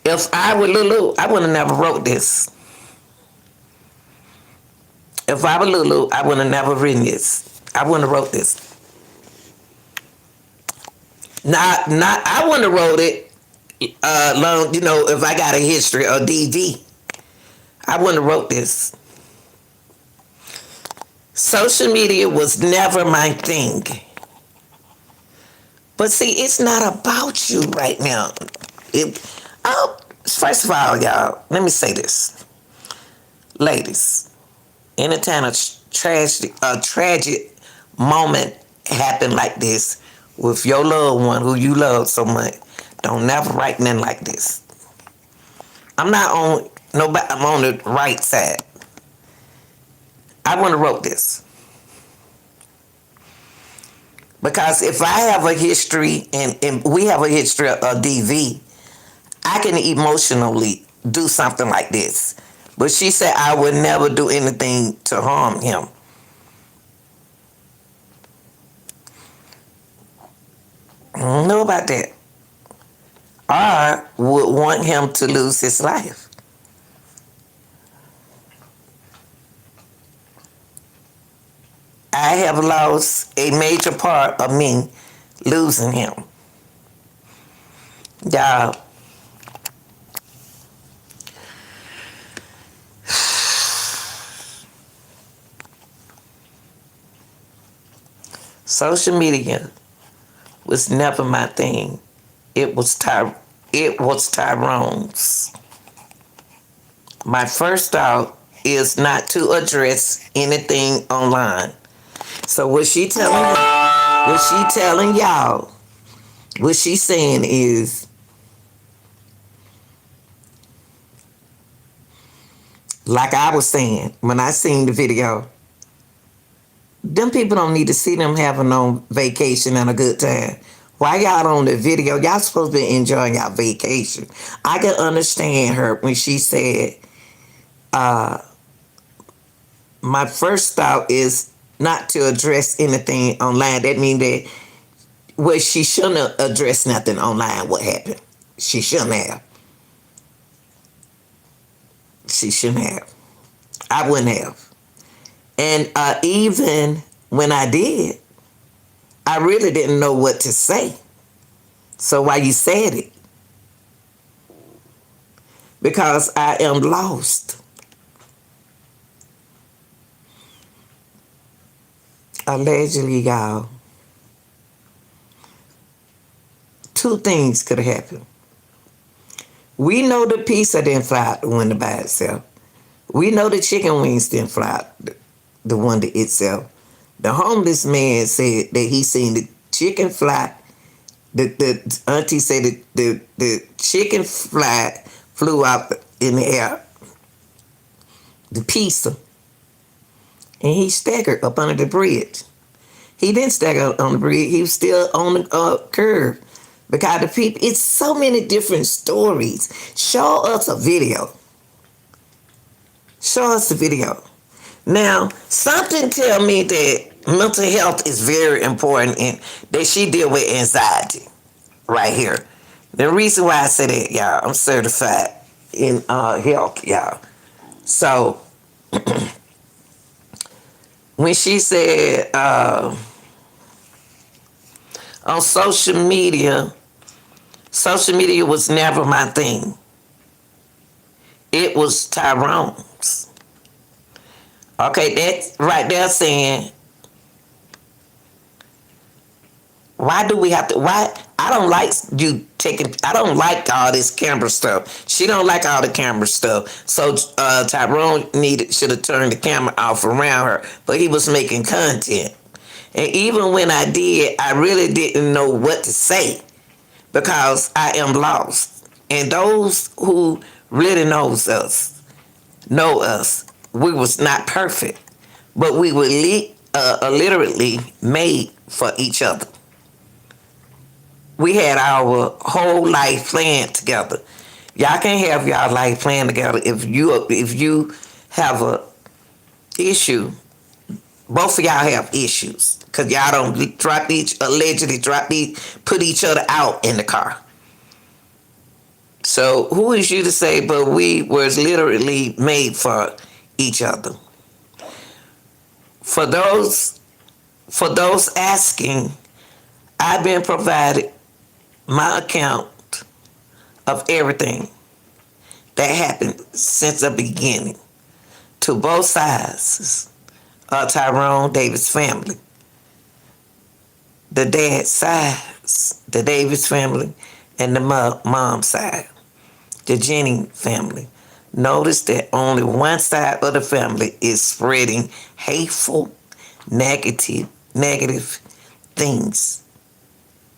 if I were Lulu, I would have never wrote this. If I were Lulu, I would have never written this. I wouldn't have wrote this. Not I wouldn't have wrote it. Long, if I got a history or DV, I wouldn't have wrote this. Social media was never my thing. But see, it's not about you right now. First of all, y'all, let me say this. Ladies, anytime a tragic moment happen like this with your loved one who you love so much, don't never write nothing like this. I'm not on nobody. I'm on the right side. I wouldn't have wrote this because if I have a history and we have a history of DV, I can emotionally do something like this. But she said I would never do anything to harm him. I don't know about that. I would want him to lose his life. I have lost a major part of me losing him. Y'all. Social media was never my thing. It was Tyrone's. My first thought is not to address anything online. So what she telling y'all, what she's saying is, like I was saying when I seen the video, them people don't need to see them having on vacation and a good time. Why y'all on the video? Y'all supposed to be enjoying y'all vacation. I can understand her when she said, my first thought is not to address anything online. That means that, well, she shouldn't have addressed nothing online. What happened? She shouldn't have. She shouldn't have. I wouldn't have. And even when I did, I really didn't know what to say. So why you said it? Because I am lost. Allegedly, y'all, two things could have happened. We know the pizza didn't fly out the window by itself. We know the chicken wings didn't fly out the window itself. The homeless man said that he seen the chicken fly. The auntie said that the chicken flew out in the air. The pizza. And he staggered up under the bridge. He didn't stagger on the bridge. He was still on the curb. Because the people, it's so many different stories. Show us a video. Show us the video. Now, something tell me that mental health is very important and that she deal with anxiety right here. The reason why I say that, y'all, I'm certified in health, y'all. So, when she said on social media was never my thing. It was Tyrone's. Okay, that's right there saying, why do we have to, why I don't like you taking. I don't like all this camera stuff. She don't like all the camera stuff. So Tyrone should have turned the camera off around her, but he was making content. And even when I did, I really didn't know what to say because I am lost. And those who really know us. We was not perfect, but we were literally made for each other. We had our whole life planned together. Y'all can't have y'all life planned together if you have a issue. Both of y'all have issues because y'all don't allegedly put each other out in the car. So who is you to say? But we was literally made for each other. For those asking, I've been provided my account of everything that happened since the beginning to both sides of Tyrone Davis family. The dad sides, the Davis family, and the mom side, the Jennings family. Notice that only one side of the family is spreading hateful, negative things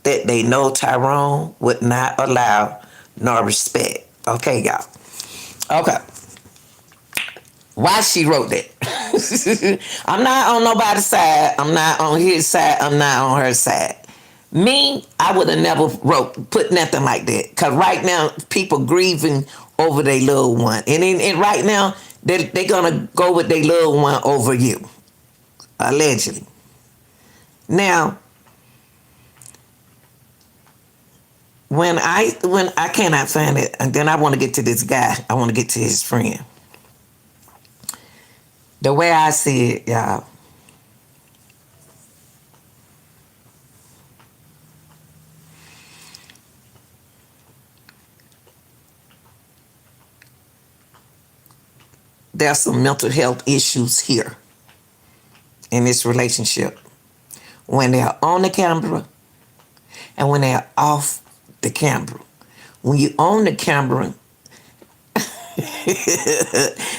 that they know Tyrone would not allow nor respect. Okay, y'all. Okay. Why she wrote that? I'm not on nobody's side. I'm not on his side. I'm not on her side. Me, I would have never put nothing like that. Because right now, people grieving over their little one. And right now, they're going to go with their little one over you. Allegedly. Now, when I cannot find it, and then I want to get to this guy. I want to get to his friend. The way I see it, y'all. There's some mental health issues here in this relationship. When they're on the camera and when they're off the camera. When you on the camera,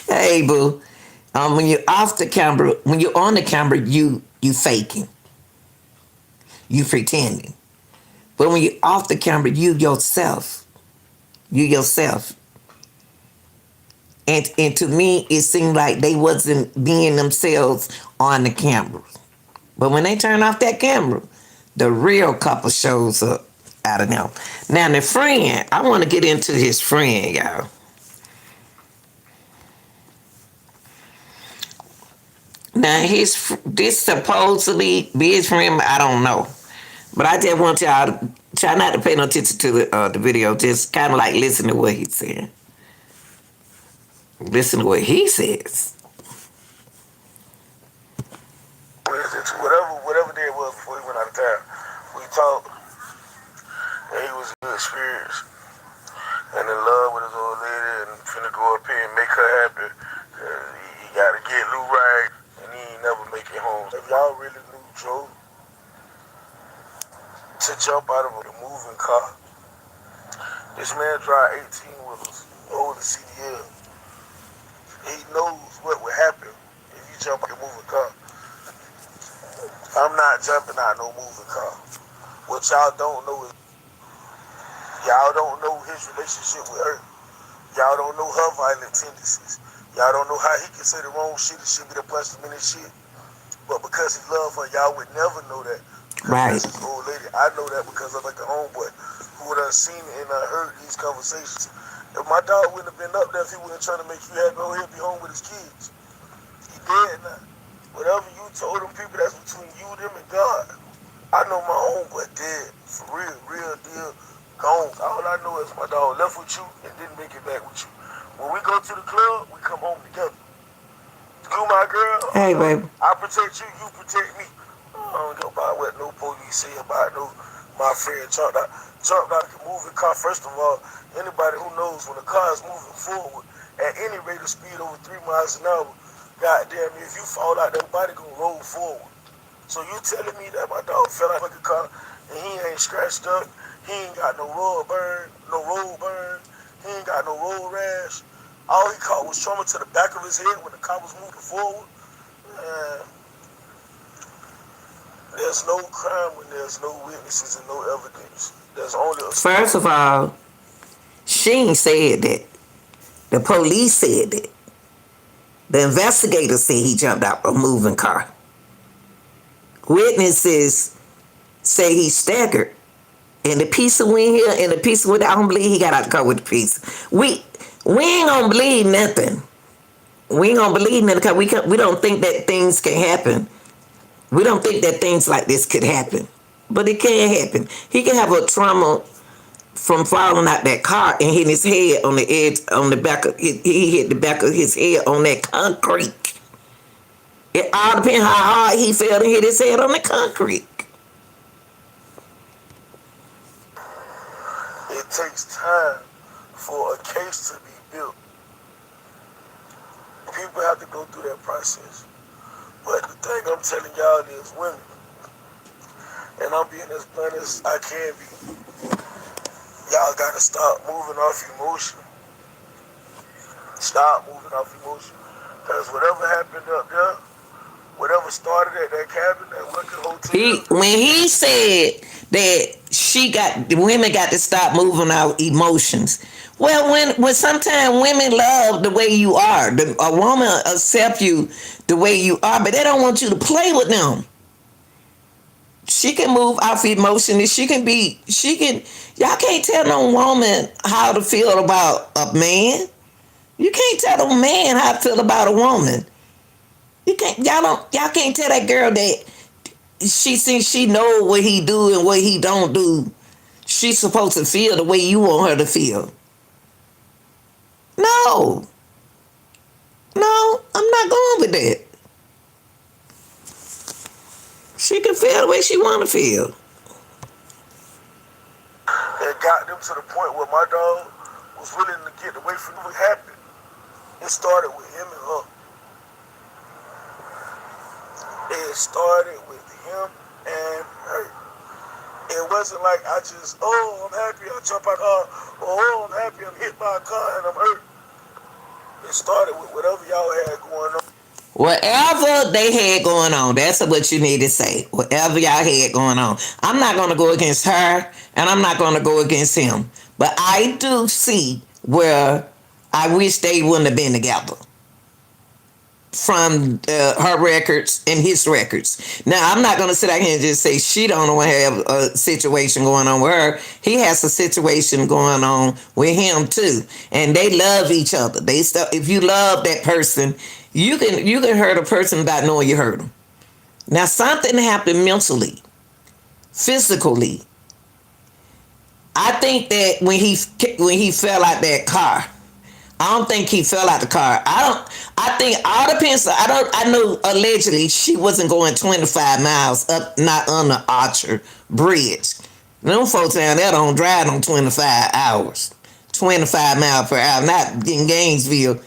hey boo. When you're off the camera, when you're on the camera, you faking, you pretending. But when you're off the camera, you yourself. And to me, it seemed like they wasn't being themselves on the camera. But when they turn off that camera, the real couple shows up out of them. Now the friend, I want to get into his friend, y'all. Now this supposedly be his friend, I don't know. But I just want y'all to try not to pay no attention to the video. Just kind of like listen to what he's saying. Listen to what he says. Whatever day it was before he went out of town, we talked, and he was a good experience, and in love with his old lady, and finna go up here and make her happy. He got to get Lou right, and he ain't never make it home. If y'all really knew Joe to jump out of a moving car, this man drive 18 wheelers, older CDL. He knows what would happen if you jump out a moving car. I'm not jumping out no moving car. What y'all don't know is y'all don't know his relationship with her. Y'all don't know her violent tendencies. Y'all don't know how he can say the wrong shit and she be the punch him in his shit. But because he love her, y'all would never know that. Right. That's his old lady. I know that because I'm like a homeboy who would have seen it and heard these conversations. If my dog wouldn't have been up there, if he wasn't trying to make you happy, he'll be home with his kids. He dead now. Whatever you told them people, that's between you, them, and God. I know my homeboy dead. For real deal, gone. All I know is my dog left with you and didn't make it back with you. When we go to the club, we come home together. You my girl. Hey, baby. I protect you, you protect me. I don't go about what no police say about no my friend jumped out the moving car. First of all, anybody who knows when a car is moving forward at any rate of speed over 3 miles an hour, goddamn, if you fall out, that body gonna roll forward. So you telling me that my dog fell out of the car and he ain't scratched up, He ain't got no road burn, He ain't got no road rash. All he caught was trauma to the back of his head when the car was moving forward. And there's no crime when there's no witnesses and no evidence. There's only a First of all, she ain't said that. The police said that. The investigator said he jumped out of a moving car. Witnesses say he staggered. And the pizza went here and the pizza went. I don't believe he got out the car with the pizza. We ain't gonna believe nothing. We ain't gonna believe nothing because we don't think that things can happen. We don't think that things like this could happen. But it can happen. He can have a trauma from falling out that car and hitting his head on the edge, on the back of, he hit the back of his head on that concrete. It all depends how hard he fell and hit his head on the concrete. It takes time for a case to be built. People have to go through that process. But the thing I'm telling y'all is women, and I'm being as blunt as I can be, y'all gotta stop moving off emotion. Stop moving off emotion. Because whatever happened up there, whatever started at that cabin, that Wicked Hotel. When he said that women got to stop moving out emotions. Well, when sometimes women love the way you are. A woman accept you the way you are, but they don't want you to play with them. She can move off emotion and y'all can't tell no woman how to feel about a man. You can't tell a man how to feel about a woman. Y'all can't tell that girl that she thinks she know what he do and what he don't do. She's supposed to feel the way you want her to feel. No, I'm not going with that. She can feel the way she want to feel. It got them to the point where my dog was willing to get away from what happened. It started with him and her. It started with him and her. It wasn't like I just, I'm happy I jump out, I'm happy I'm hit by a car and I'm hurt. It started with whatever y'all had going on. Whatever they had going on, that's what you need to say. Whatever y'all had going on. I'm not going to go against her, and I'm not going to go against him. But I do see where I wish they wouldn't have been together. From her records and his records. Now, I'm not going to sit out here and just say she don't want to have a situation going on with her. He has a situation going on with him too, and they love each other. If you love that person, you can hurt a person without knowing you hurt them. Now, something happened mentally, physically. I think that when he fell out that car. I don't think he fell out the car. I think all depends. I know allegedly she wasn't going 25 miles up, not on the Archer Bridge. Them folks down there don't drive on 25 hours. 25 miles per hour, not in Gainesville.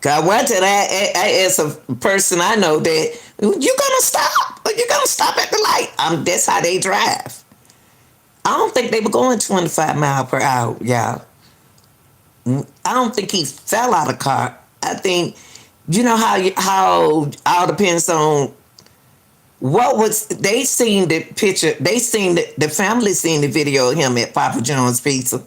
Cause one time I asked a person I know that, you gonna stop? Or you gonna stop at the light? That's how they drive. I don't think they were going 25 miles per hour, y'all. I don't think he fell out of the car. I think, you know how all depends on what was, they seen the picture, they seen the family seen the video of him at Papa John's Pizza.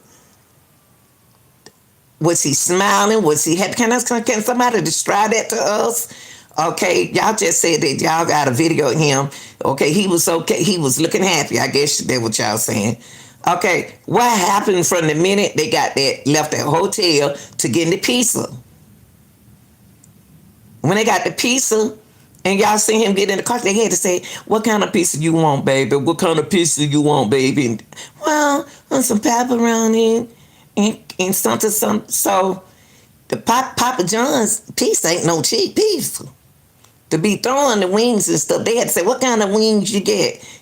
Was he smiling? Was he happy? Can somebody describe that to us? Okay, y'all just said that y'all got a video of him. Okay, he was okay. He was looking happy. I guess that's what y'all saying. Okay, what happened from the minute they left that hotel to getting the pizza? When they got the pizza and y'all seen him get in the car, they had to say, what kind of pizza you want, baby? What kind of pizza you want, baby? And, well, want some pepperoni and something. So the Papa John's pizza ain't no cheap pizza. To be throwing the wings and stuff, they had to say, what kind of wings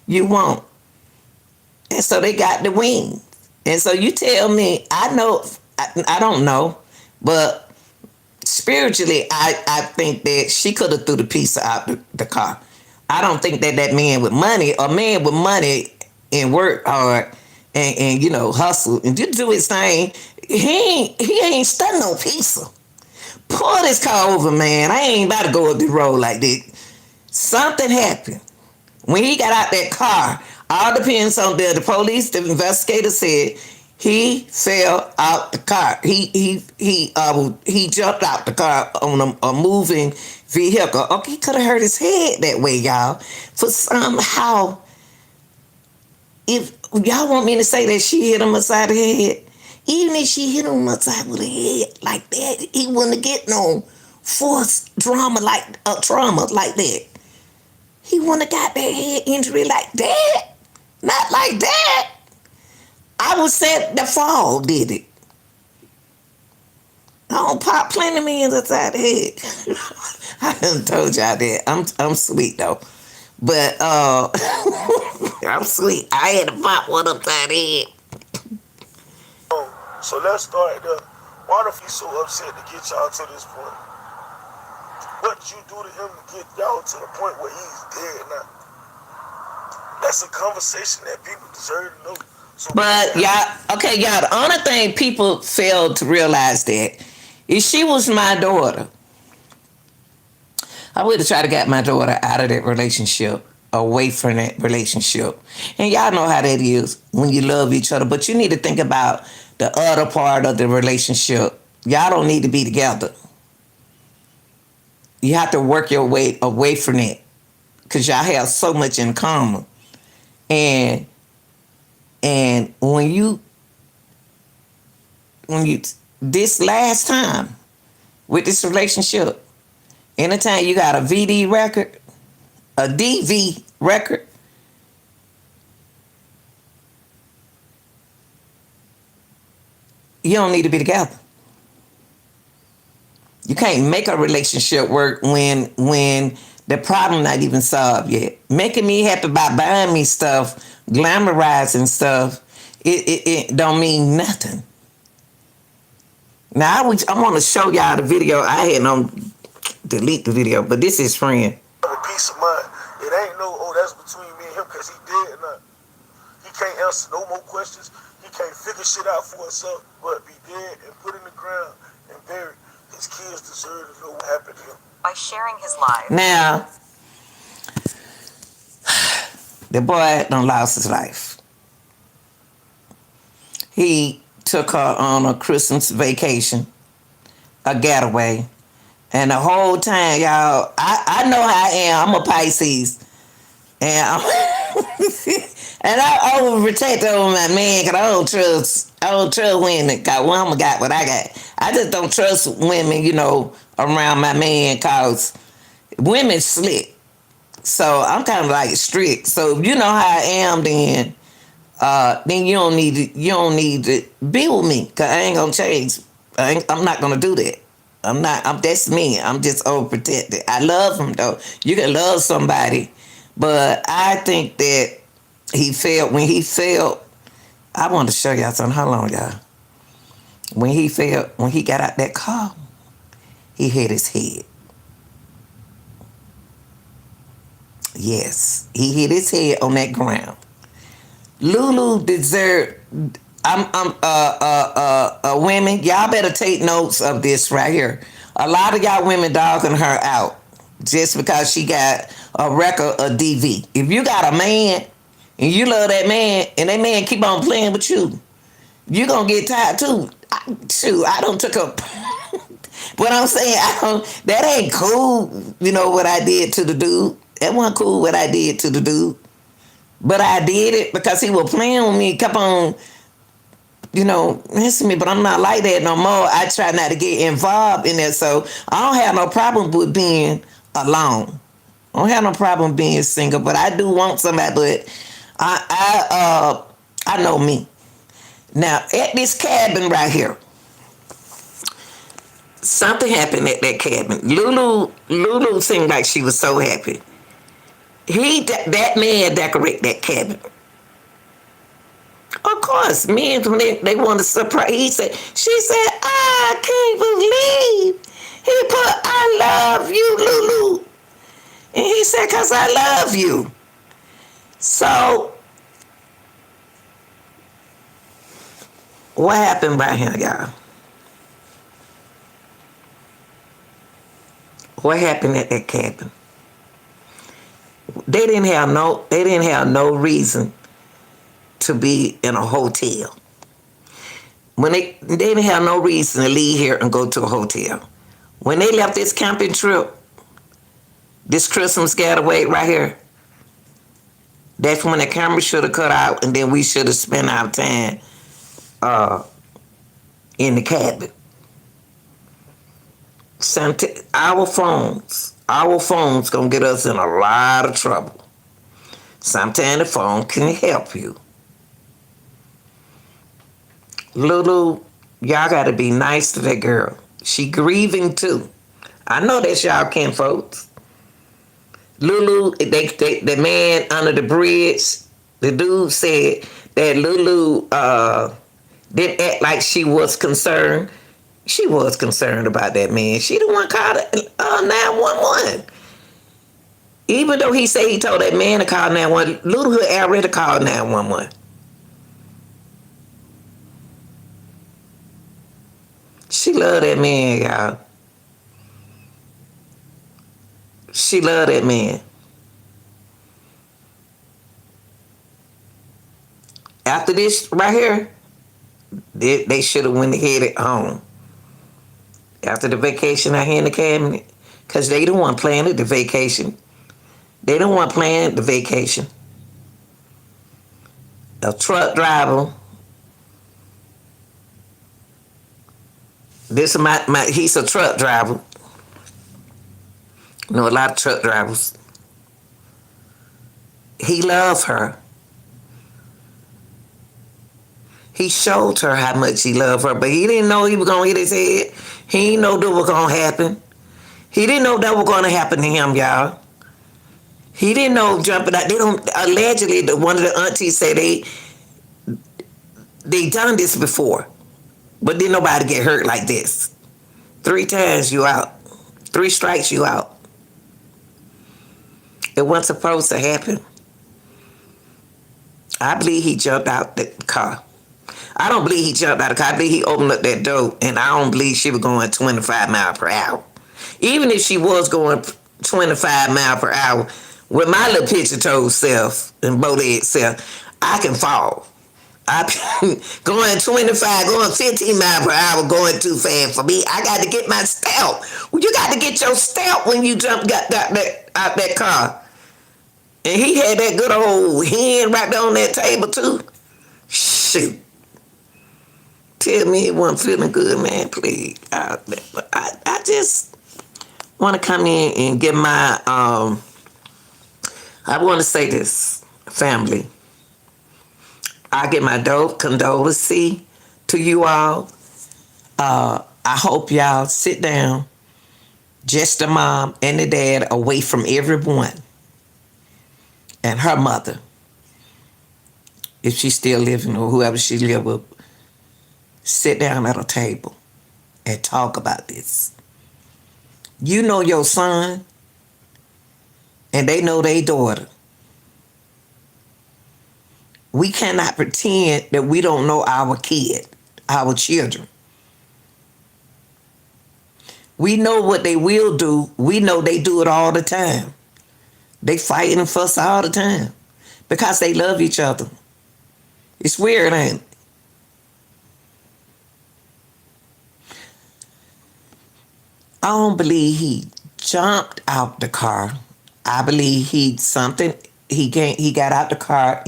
you want? And so they got the wings. And so you tell me, I don't know, but spiritually, I think that she could have threw the pizza out the car. I don't think that man with money, a man with money and work hard and hustle and just do his thing. He ain't studying no pizza. Pull this car over, man. I ain't about to go up the road like that. Something happened. When he got out that car, all depends on the police, the investigator said he fell out the car. He jumped out the car on a moving vehicle. Okay, he could have hurt his head that way, y'all. For somehow, if y'all want me to say that she hit him upside the head, even if she hit him upside with a head like that, he wouldn't get no force trauma like that. He wouldn't have got that head injury like that. Not like that. I would say the fall did it. I don't pop plenty of men upside the head. I done told y'all that. I'm sweet though. But I'm sweet. I had to pop one upside the head. So let's start there. Why the f you so upset to get y'all to this point? What did you do to him to get y'all to the point where he's dead now? That's a conversation that people deserve to know. So but y'all, the only thing people fail to realize that is she was my daughter. I would have tried to get my daughter out of that relationship, away from that relationship. And y'all know how that is when you love each other. But you need to think about the other part of the relationship. Y'all don't need to be together. You have to work your way away from it because y'all have so much in common. And when you this last time with this relationship, anytime you got a VD record, a DV record, you don't need to be together. You can't make a relationship work when the problem not even solved yet. Making me happy by buying me stuff, glamorizing stuff, it don't mean nothing. Now I want to show y'all the video. I had them delete the video, but this is friend. A peace of mind. It ain't no, oh, that's between me and him because he dead now. He can't answer no more questions. He can't figure shit out for himself, but be dead and put in the ground and buried. His kids deserve to know what happened to him. By sharing his life. Now, the boy done lost his life. He took her on a Christmas vacation, a getaway. And the whole time, y'all, I know how I am. I'm a Pisces. And and I overprotect over my man because I don't trust women because woman got what I got. I just don't trust women, around my man because women slick. So I'm kind of like strict. So if you know how I am, then you don't need to be with me because I ain't gonna change. I'm not gonna do that. That's me. I'm just overprotected. I love him though. You can love somebody, but I think that when he failed, I want to show y'all something. Hold on, y'all. When he got out that car, he hit his head. Yes, he hit his head on that ground. Lulu deserved. Women, y'all better take notes of this right here. A lot of y'all women dogging her out just because she got a record of DV. If you got a man and you love that man and that man keep on playing with you, you gonna get tired too. I don't took up. What I'm saying, that ain't cool. What I did to the dude. That wasn't cool what I did to the dude. But I did it because he was playing with me. Kept on, messing me. But I'm not like that no more. I try not to get involved in that. So I don't have no problem with being alone. I don't have no problem being single. But I do want somebody. But I know me. Now at this cabin right here, something happened at that cabin. Lulu seemed like she was so happy. That man decorate that cabin. Of course, men when they want to surprise. She said, I can't believe he put I love you, Lulu. And he said, 'cause I love you. So What happened right here, y'all? What happened at that cabin? They didn't have no reason to be in a hotel. When they didn't have no reason to leave here and go to a hotel. When they left this camping trip, this Christmas getaway right here, that's when the camera should have cut out, and then we should have spent our time in the cabin. Our phones gonna get us in a lot of trouble. Sometimes the phone can help you. Lulu, y'all gotta be nice to that girl. She grieving too. I know that's y'all kin folks. Lulu, the man under the bridge, the dude said that Lulu didn't act like she was concerned. She was concerned about that man. She the one called 911. Even though he said he told that man to call 911, Lulu had already called 911. She loved that man, y'all. She loved that man. After this right here, they should have went headed home. After the vacation out here in the cabinet, because they don't want to plan the vacation. They don't want to plan the vacation. A truck driver. This is he's a truck driver. You know, a lot of truck drivers. He loved her. He showed her how much he loved her, but he didn't know he was going to hit his head. He didn't know that was going to happen. He didn't know that was going to happen to him, y'all. He didn't know jumping out. They don't, allegedly, one of the aunties said they done this before, but didn't nobody get hurt like this. 3 times you out. 3 strikes you out. It wasn't supposed to happen. I believe he jumped out the car. I don't believe he jumped out of the car. I believe he opened up that door, and I don't believe she was going 25 miles per hour. Even if she was going 25 miles per hour, with my little picture-toed self and bow-legged self, I can fall. I going 25, going 15 miles per hour, going too fast for me. I got to get my stamp. Well, you got to get your stamp when you got that out that car. And he had that good old hand right there on that table too. Shoot. Tell me he wasn't feeling good, man, please. I just want to come in and get my, I want to say this, family. I get my condolences to you all. I hope y'all sit down, just the mom and the dad, away from everyone, and her mother, if she's still living or whoever she live with. Sit down at a table and talk about this. You know your son, and they know their daughter. We cannot pretend that we don't know our kid, our children. We know what they will do. We know they do it all the time. They fight and fuss all the time because they love each other. It's weird, ain't it? I don't believe he jumped out the car. I believe he got out the car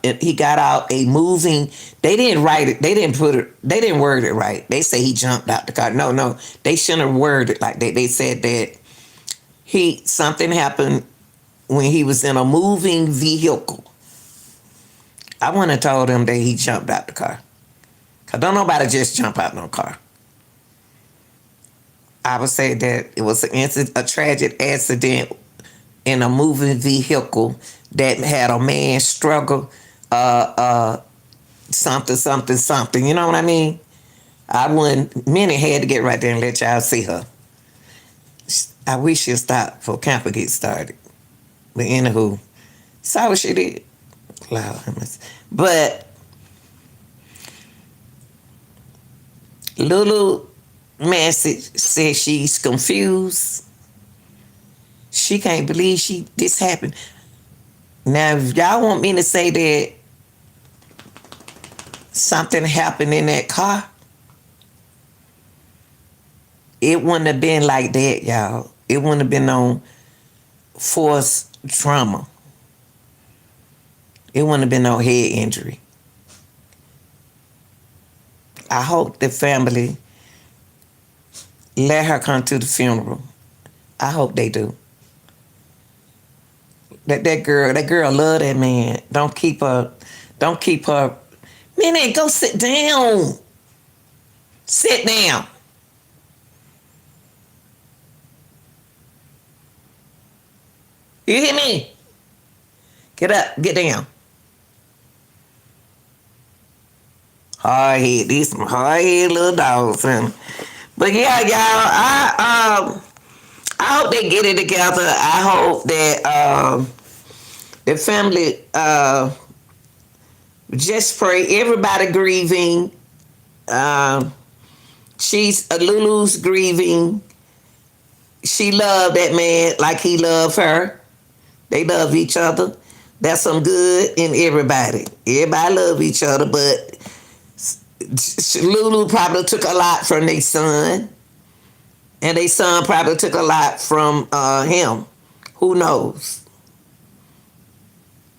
and he got out a moving. They didn't write it. They didn't word it right. They say he jumped out the car. No. They shouldn't have worded it like that. They said that something happened when he was in a moving vehicle. I wouldn't have told him that he jumped out the car. Cause don't nobody just jump out no car. I would say that it was a tragic accident in a moving vehicle that had a man struggle, something. You know what I mean? Minnie had to get right there and let y'all see her. I wish she'd stop before camp get started. But anywho, saw what she did. But Lulu message says she's confused. She can't believe this happened. Now, if y'all want me to say that something happened in that car, it wouldn't have been like that, y'all. It wouldn't have been on forced trauma. It wouldn't have been no head injury. I hope the family let her come to the funeral. I hope they do. That girl love that man. Don't keep her. Man, go sit down. Sit down. You hear me? Get up, get down. Hard head, these some hard head little dogs. But yeah, y'all, I hope they get it together. I hope that the family just pray. Everybody grieving. Lulu's grieving. She loved that man like he loved her. They love each other. That's some good in everybody. Everybody love each other, but Lulu probably took a lot from their son. And their son probably took a lot from him. Who knows?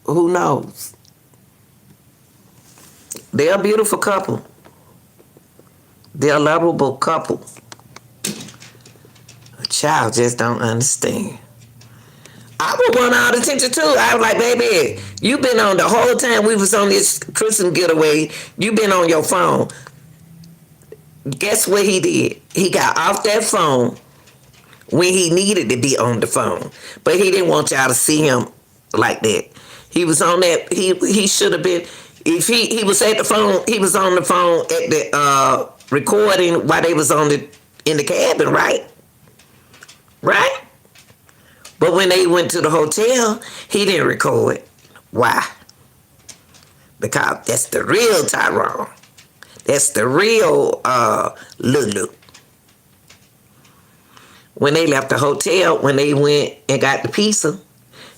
Who knows? They're a beautiful couple. They're a lovable couple. A child just don't understand. I would want all the attention too. I was like, baby, you been on the whole time we was on this Christmas getaway. You been on your phone. Guess what he did? He got off that phone when he needed to be on the phone. But he didn't want y'all to see him like that. He was on that, he should have been, if he was at the phone, he was on the phone at the recording while they was in the cabin, right? Right? But when they went to the hotel, he didn't record. Why? Because that's the real Tyrone. That's the real Lulu. When they left the hotel, when they went and got the pizza,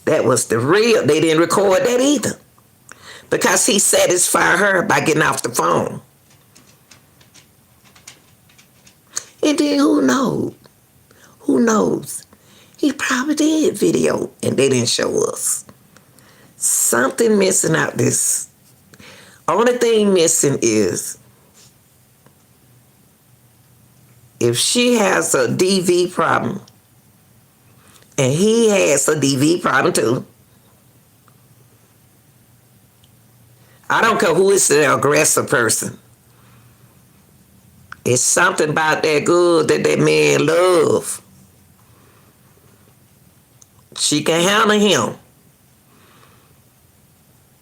that was the real. They didn't record that either. Because he satisfied her by getting off the phone. And then who knows? Who knows? He probably did video and they didn't show us. Something missing out this. Only thing missing is if she has a DV problem and he has a DV problem too, I don't care who is the aggressive person. It's something about that good that man love. She can handle him.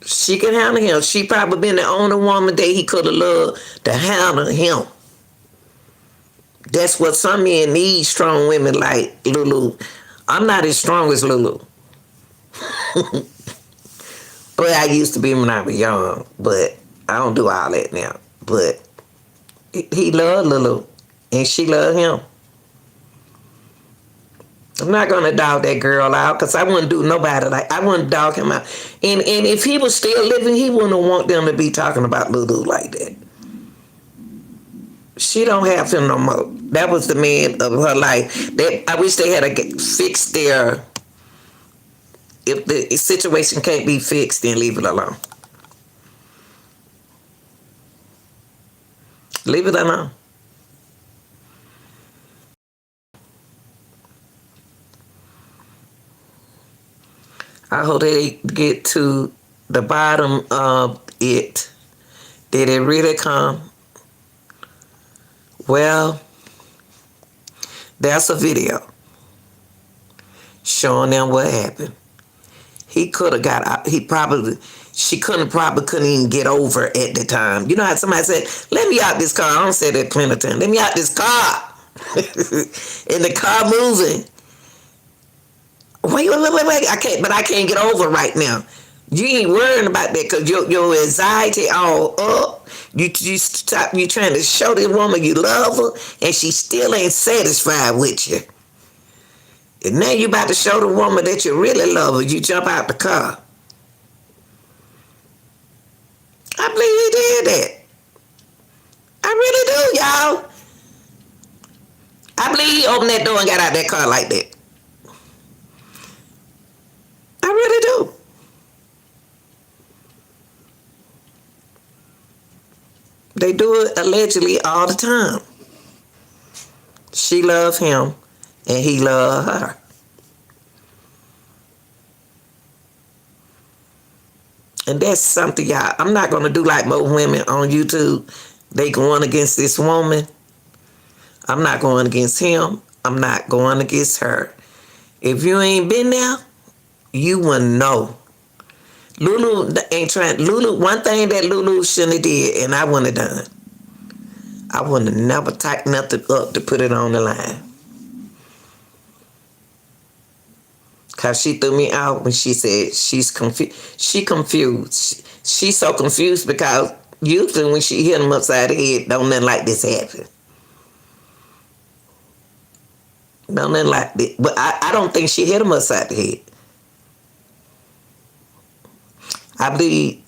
She can handle him. She probably been the only woman that he could have loved to handle him. That's what some men need, strong women like Lulu. I'm not as strong as Lulu. But I used to be when I was young. But I don't do all that now. But he loved Lulu. And she loved him. I'm not going to dog that girl out because I wouldn't do nobody like, I wouldn't dog him out. And if he was still living, he wouldn't want them to be talking about Lulu like that. She don't have him no more. That was the man of her life. I wish they had fixed their, if the situation can't be fixed, then leave it alone. Leave it alone. I hope they get to the bottom of it. Did it really come? Well, that's a video showing them what happened. He could have got out. She couldn't even get over at the time. You know how somebody said, let me out this car. I don't say that plenty of times. Let me out this car. And the car moving. Wait. I can't get over right now. You ain't worrying about that because your anxiety all up. You trying to show this woman you love her, and she still ain't satisfied with you. And now you about to show the woman that you really love her. You jump out the car. I believe he did that. I really do, y'all. I believe he opened that door and got out that car like that. I really do. They do it allegedly all the time. She loved him and he loved her. And that's something, y'all. I'm not going to do like most women on YouTube. They going against this woman. I'm not going against him. I'm not going against her. If you ain't been there, you wouldn't know. Lulu ain't trying. Lulu, one thing that Lulu shouldn't have did, and I wouldn't have done. I wouldn't have never typed nothing up to put it on the line. Cause she threw me out when she said she's confused. She confused. She's so confused because usually when she hit him upside the head, don't nothing like this happen. Don't nothing like this. But I don't think she hit him upside the head. I believe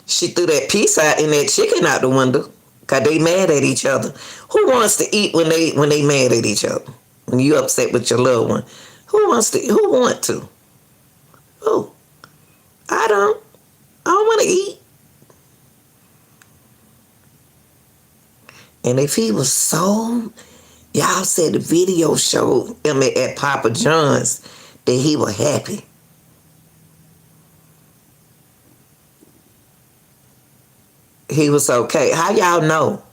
she threw that piece out in that chicken out the window. Cause they mad at each other. Who wants to eat when they mad at each other? When you upset with your loved one. Who want to? Who? I don't want to eat. And if he was so, y'all said the video showed him at Papa John's that he was happy. He was okay. How y'all know?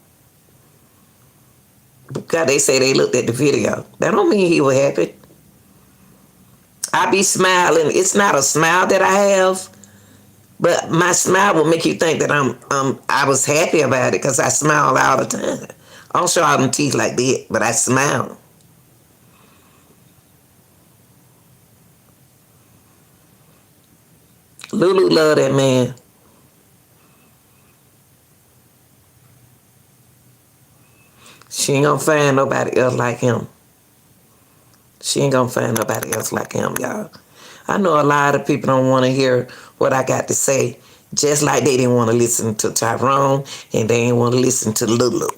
Because they say they looked at the video. That don't mean he was happy. I be smiling. It's not a smile that I have, but my smile will make you think that I was happy about it because I smile all the time. I don't show all them teeth like that, but I smile. Lulu love that man. She ain't gonna find nobody else like him. She ain't gonna find nobody else like him, y'all. I know a lot of people don't want to hear what I got to say, just like they didn't want to listen to Tyrone and they didn't want to listen to Lulu.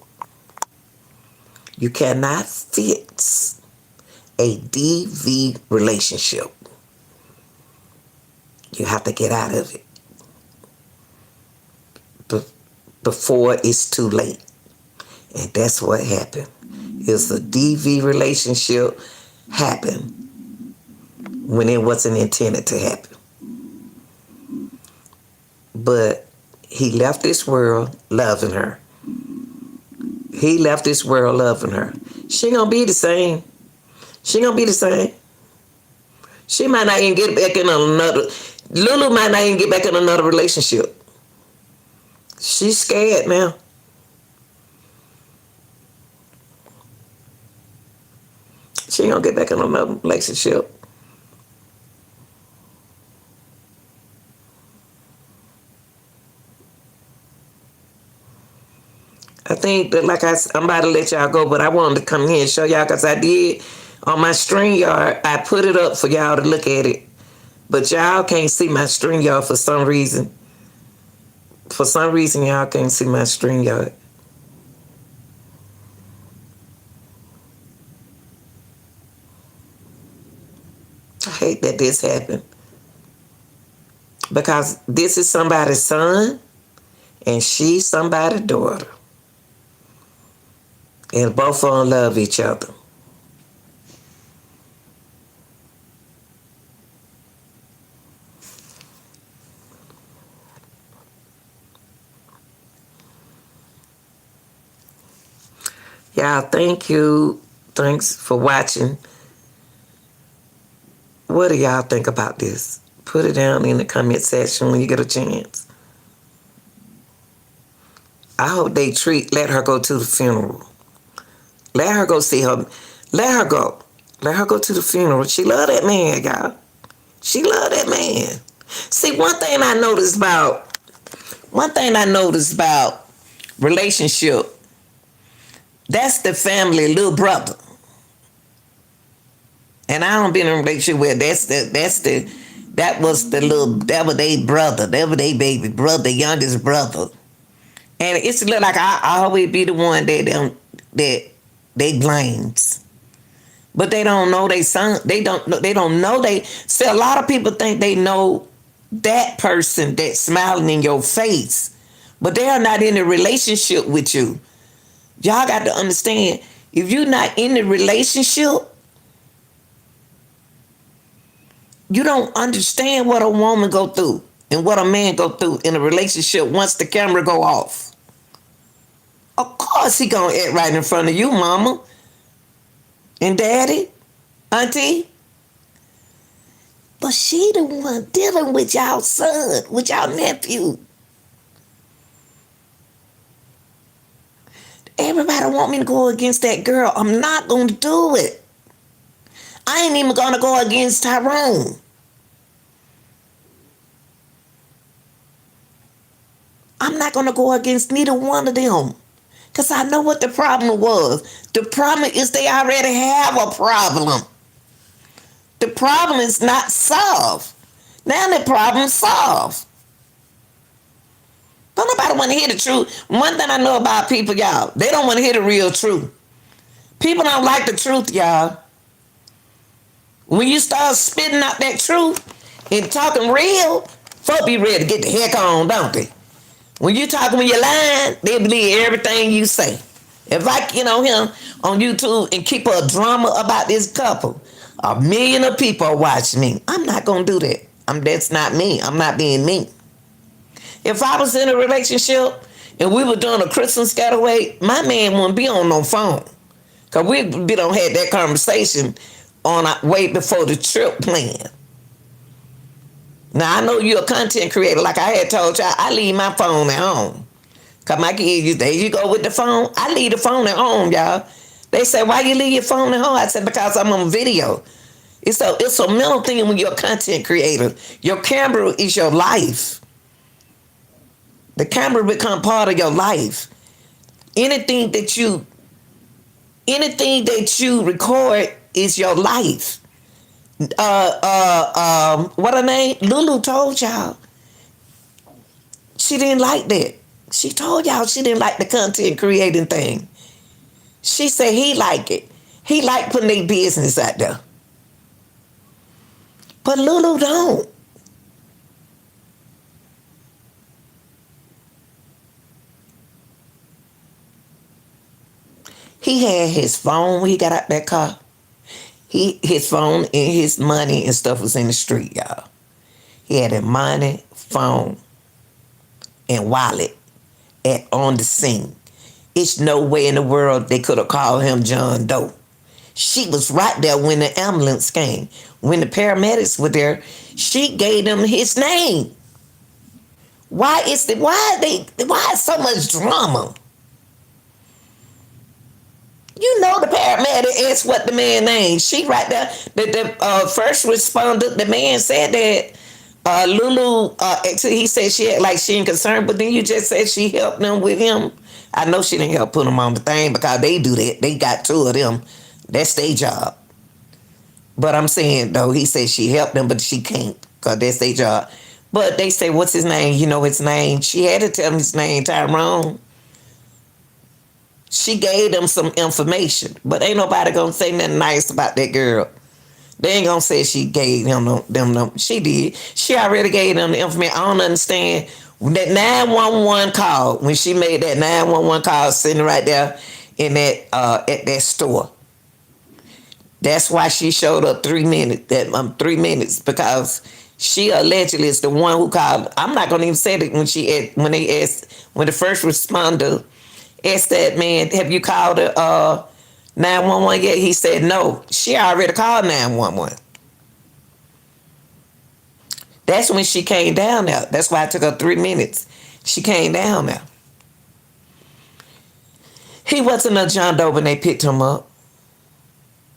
You cannot fix a DV relationship. You have to get out of it before it's too late. And that's what happened. Is the DV relationship happened when it wasn't intended to happen. But he left this world loving her. He left this world loving her. She ain't gonna be the same. She ain't gonna be the same. She might not even get back in another. Lulu might not even get back in another relationship. She's scared now. She ain't gonna get back in another relationship. I think that, like I'm about to let y'all go, but I wanted to come here and show y'all because I did on my StreamYard. I put it up for y'all to look at it, but y'all can't see my StreamYard for some reason. For some reason, y'all can't see my StreamYard. I hate that this happened because this is somebody's son and she's somebody's daughter. And both of them love each other. Y'all, thank you. Thanks for watching. What do y'all think about this? Put it down in the comment section when you get a chance. I hope they let her go to the funeral. Let her go see her. Let her go. Let her go to the funeral. She love that man, y'all. She love that man. See, one thing I noticed about relationship, that's the family little brother. And I don't been in a relationship where that was their brother, that was their baby brother, youngest brother. And it's look like I always be the one that they blames. But they don't know they son. They see, a lot of people think they know that person that's smiling in your face, but they are not in a relationship with you. Y'all got to understand, if you're not in the relationship, you don't understand what a woman go through and what a man go through in a relationship once the camera go off. Of course he gonna act right in front of you, mama and daddy, auntie. But she the one dealing with y'all son, with y'all nephew. Everybody want me to go against that girl. I'm not going to do it. I ain't even going to go against Tyrone. I'm not going to go against neither one of them. Because I know what the problem was. The problem is they already have a problem. The problem is not solved. Now the problem's solved. Don't nobody want to hear the truth. One thing I know about people, y'all, they don't want to hear the real truth. People don't like the truth, y'all. When you start spitting out that truth and talking real, folk be ready to get the heck on, don't they? When you talking when you're lying, they believe everything you say. If I get on him on YouTube and keep a drama about this couple, 1 million of people are watching me. I'm not going to do that. That's not me. I'm not being me. If I was in a relationship and we were doing a Christmas getaway, my man wouldn't be on no phone. Because we don't have that conversation on our way before the trip plan. Now, I know you're a content creator. Like I had told y'all, I leave my phone at home. Because my kids, there you go with the phone. I leave the phone at home, y'all. They say, why you leave your phone at home? I said, because I'm on video. It's a mental thing when you're a content creator. Your camera is your life. The camera become part of your life. Anything that you record is your life. What her name? Lulu told y'all she didn't like that. She told y'all she didn't like the content creating thing. She said he liked it. He liked putting their business out there. But Lulu don't. He had his phone when he got out that car. His phone and his money and stuff was in the street, y'all. He had a money, phone, and wallet on the scene. It's no way in the world they could have called him John Doe. She was right there when the ambulance came. When the paramedics were there, she gave them his name. Why is so much drama? You know the paramedic asked what the man named. She right there. The first responder, the man said that Lulu, he said she had, like she ain't concerned, but then you just said she helped them with him. I know she didn't help put him on the thing because they do that. They got two of them. That's their job. But I'm saying, though, he said she helped them, but she can't because that's their job. But they say, what's his name? You know his name. She had to tell him his name, Tyrone. She gave them some information, but ain't nobody gonna say nothing nice about that girl. They ain't gonna say she gave them. She did. She already gave them the information. I don't understand that 911 call when she made that 911 call sitting right there in that at that store. That's why she showed up 3 minutes. 3 minutes because she allegedly is the one who called. I'm not gonna even say that when the first responder asked that man, have you called 911 yet? He said no. She already called 911. That's when she came down there. That's why it took her 3 minutes. She came down there. He wasn't a John Doe when they picked him up.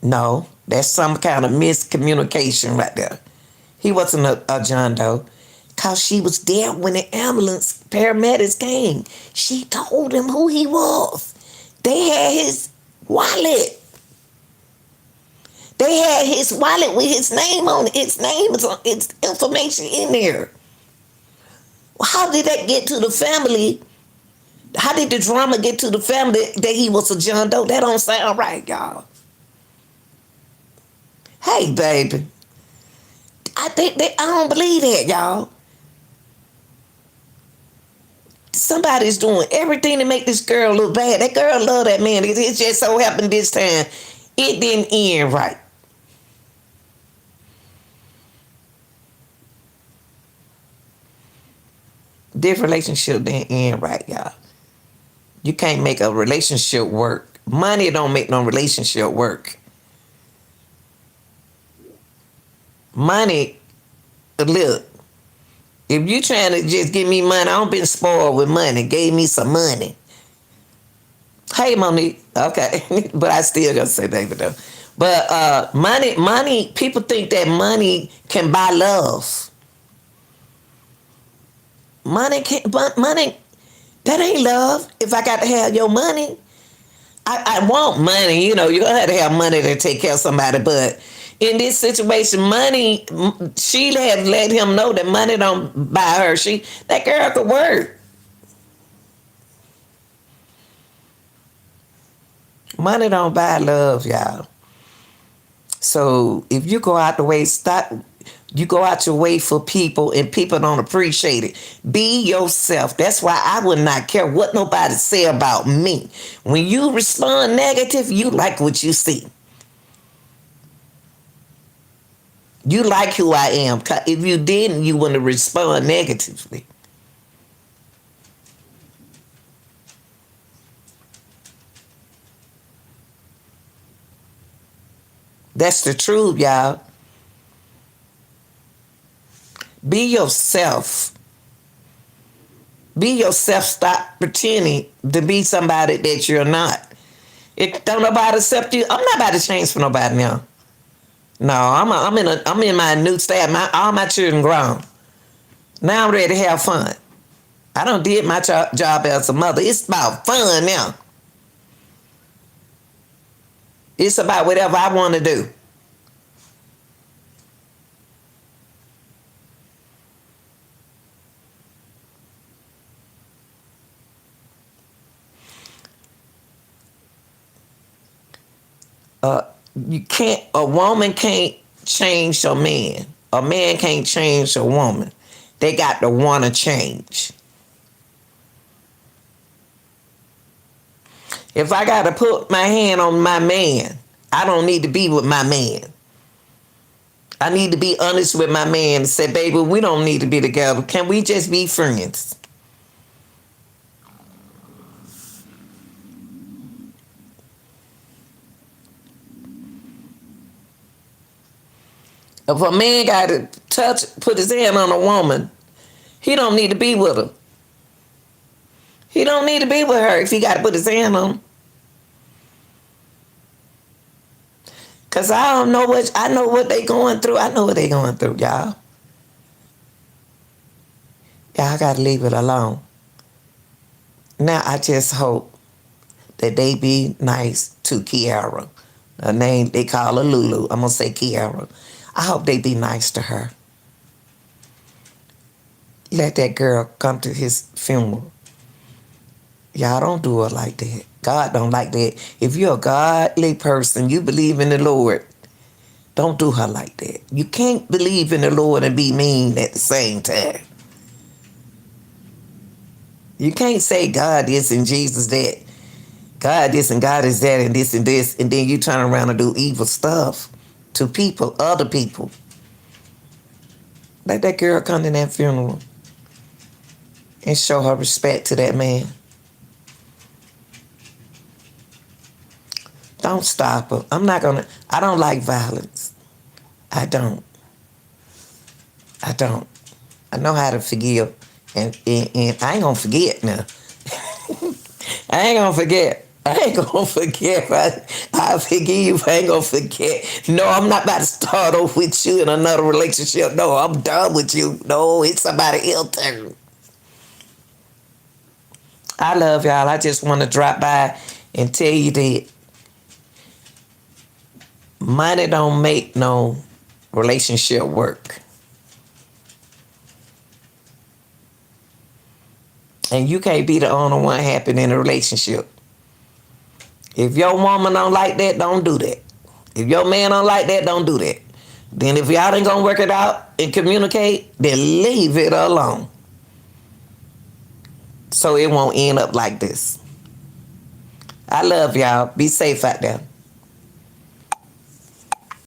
No, that's some kind of miscommunication right there. He wasn't a John Doe. Cause she was there when the ambulance paramedics came. She told him who he was. They had his wallet. They had his wallet with his name on it. Its name is on its information in there. How did that get to the family? How did the drama get to the family that he was a John Doe? That don't sound right, y'all. Hey, baby. I don't believe that, y'all. Somebody's doing everything to make this girl look bad. That girl love that man. It just so happened this time it didn't end right. This relationship didn't end right, y'all. You can't make a relationship work. Money don't make no relationship work. Money, look, if you trying to just give me money, I don't been spoiled with money. Gave me some money. Hey, Monique. Okay. But I still gonna say baby though. But money, people think that money can buy love. Money, that ain't love. If I got to have your money, I want money. You know, you gotta have to have money to take care of somebody. But in this situation, money, she had let him know that money don't buy her. That girl could work. Money don't buy love, y'all. So if you go out the way, you go out your way for people and people don't appreciate it. Be yourself. That's why I would not care what nobody say about me. When you respond negative, you like what you see. You like who I am. If you didn't, you wouldn't respond negatively. That's the truth, y'all. Be yourself. Be yourself. Stop pretending to be somebody that you're not. If don't nobody accept you, I'm not about to change for nobody now. No, I'm in my new stage. All my children grown. Now I'm ready to have fun. I done did my job as a mother. It's about fun now. It's about whatever I want to do. A woman can't change a man. A man can't change a woman. They got to want to change. If I got to put my hand on my man, I don't need to be with my man. I need to be honest with my man and say, baby, we don't need to be together. Can we just be friends? If a man got to put his hand on a woman, he don't need to be with her. He don't need to be with her if he got to put his hand on her. Because I know what they going through. I know what they going through, y'all. Y'all got to leave it alone. Now, I just hope that they be nice to Kiara. Her name, they call her Lulu. I'm going to say Kiara. I hope they be nice to her. Let that girl come to his funeral. Y'all don't do her like that. God don't like that. If you're a godly person, you believe in the Lord, don't do her like that. You can't believe in the Lord and be mean at the same time. You can't say God this and Jesus that. God this and God is that and this, and then you turn around and do evil stuff to people, other people. Let that girl come to that funeral and show her respect to that man. Don't stop her. I don't like violence. I don't. I know how to forgive. And I ain't gonna forget now. I ain't gonna forget. I forgive you. I ain't gonna forget. No, I'm not about to start over with you in another relationship. No, I'm done with you. No, it's somebody else's turn. I love y'all. I just want to drop by and tell you that money don't make no relationship work. And you can't be the only one happy in a relationship. If your woman don't like that, don't do that. If your man don't like that, don't do that. Then if y'all ain't gonna work it out and communicate, then leave it alone. So it won't end up like this. I love y'all. Be safe out there.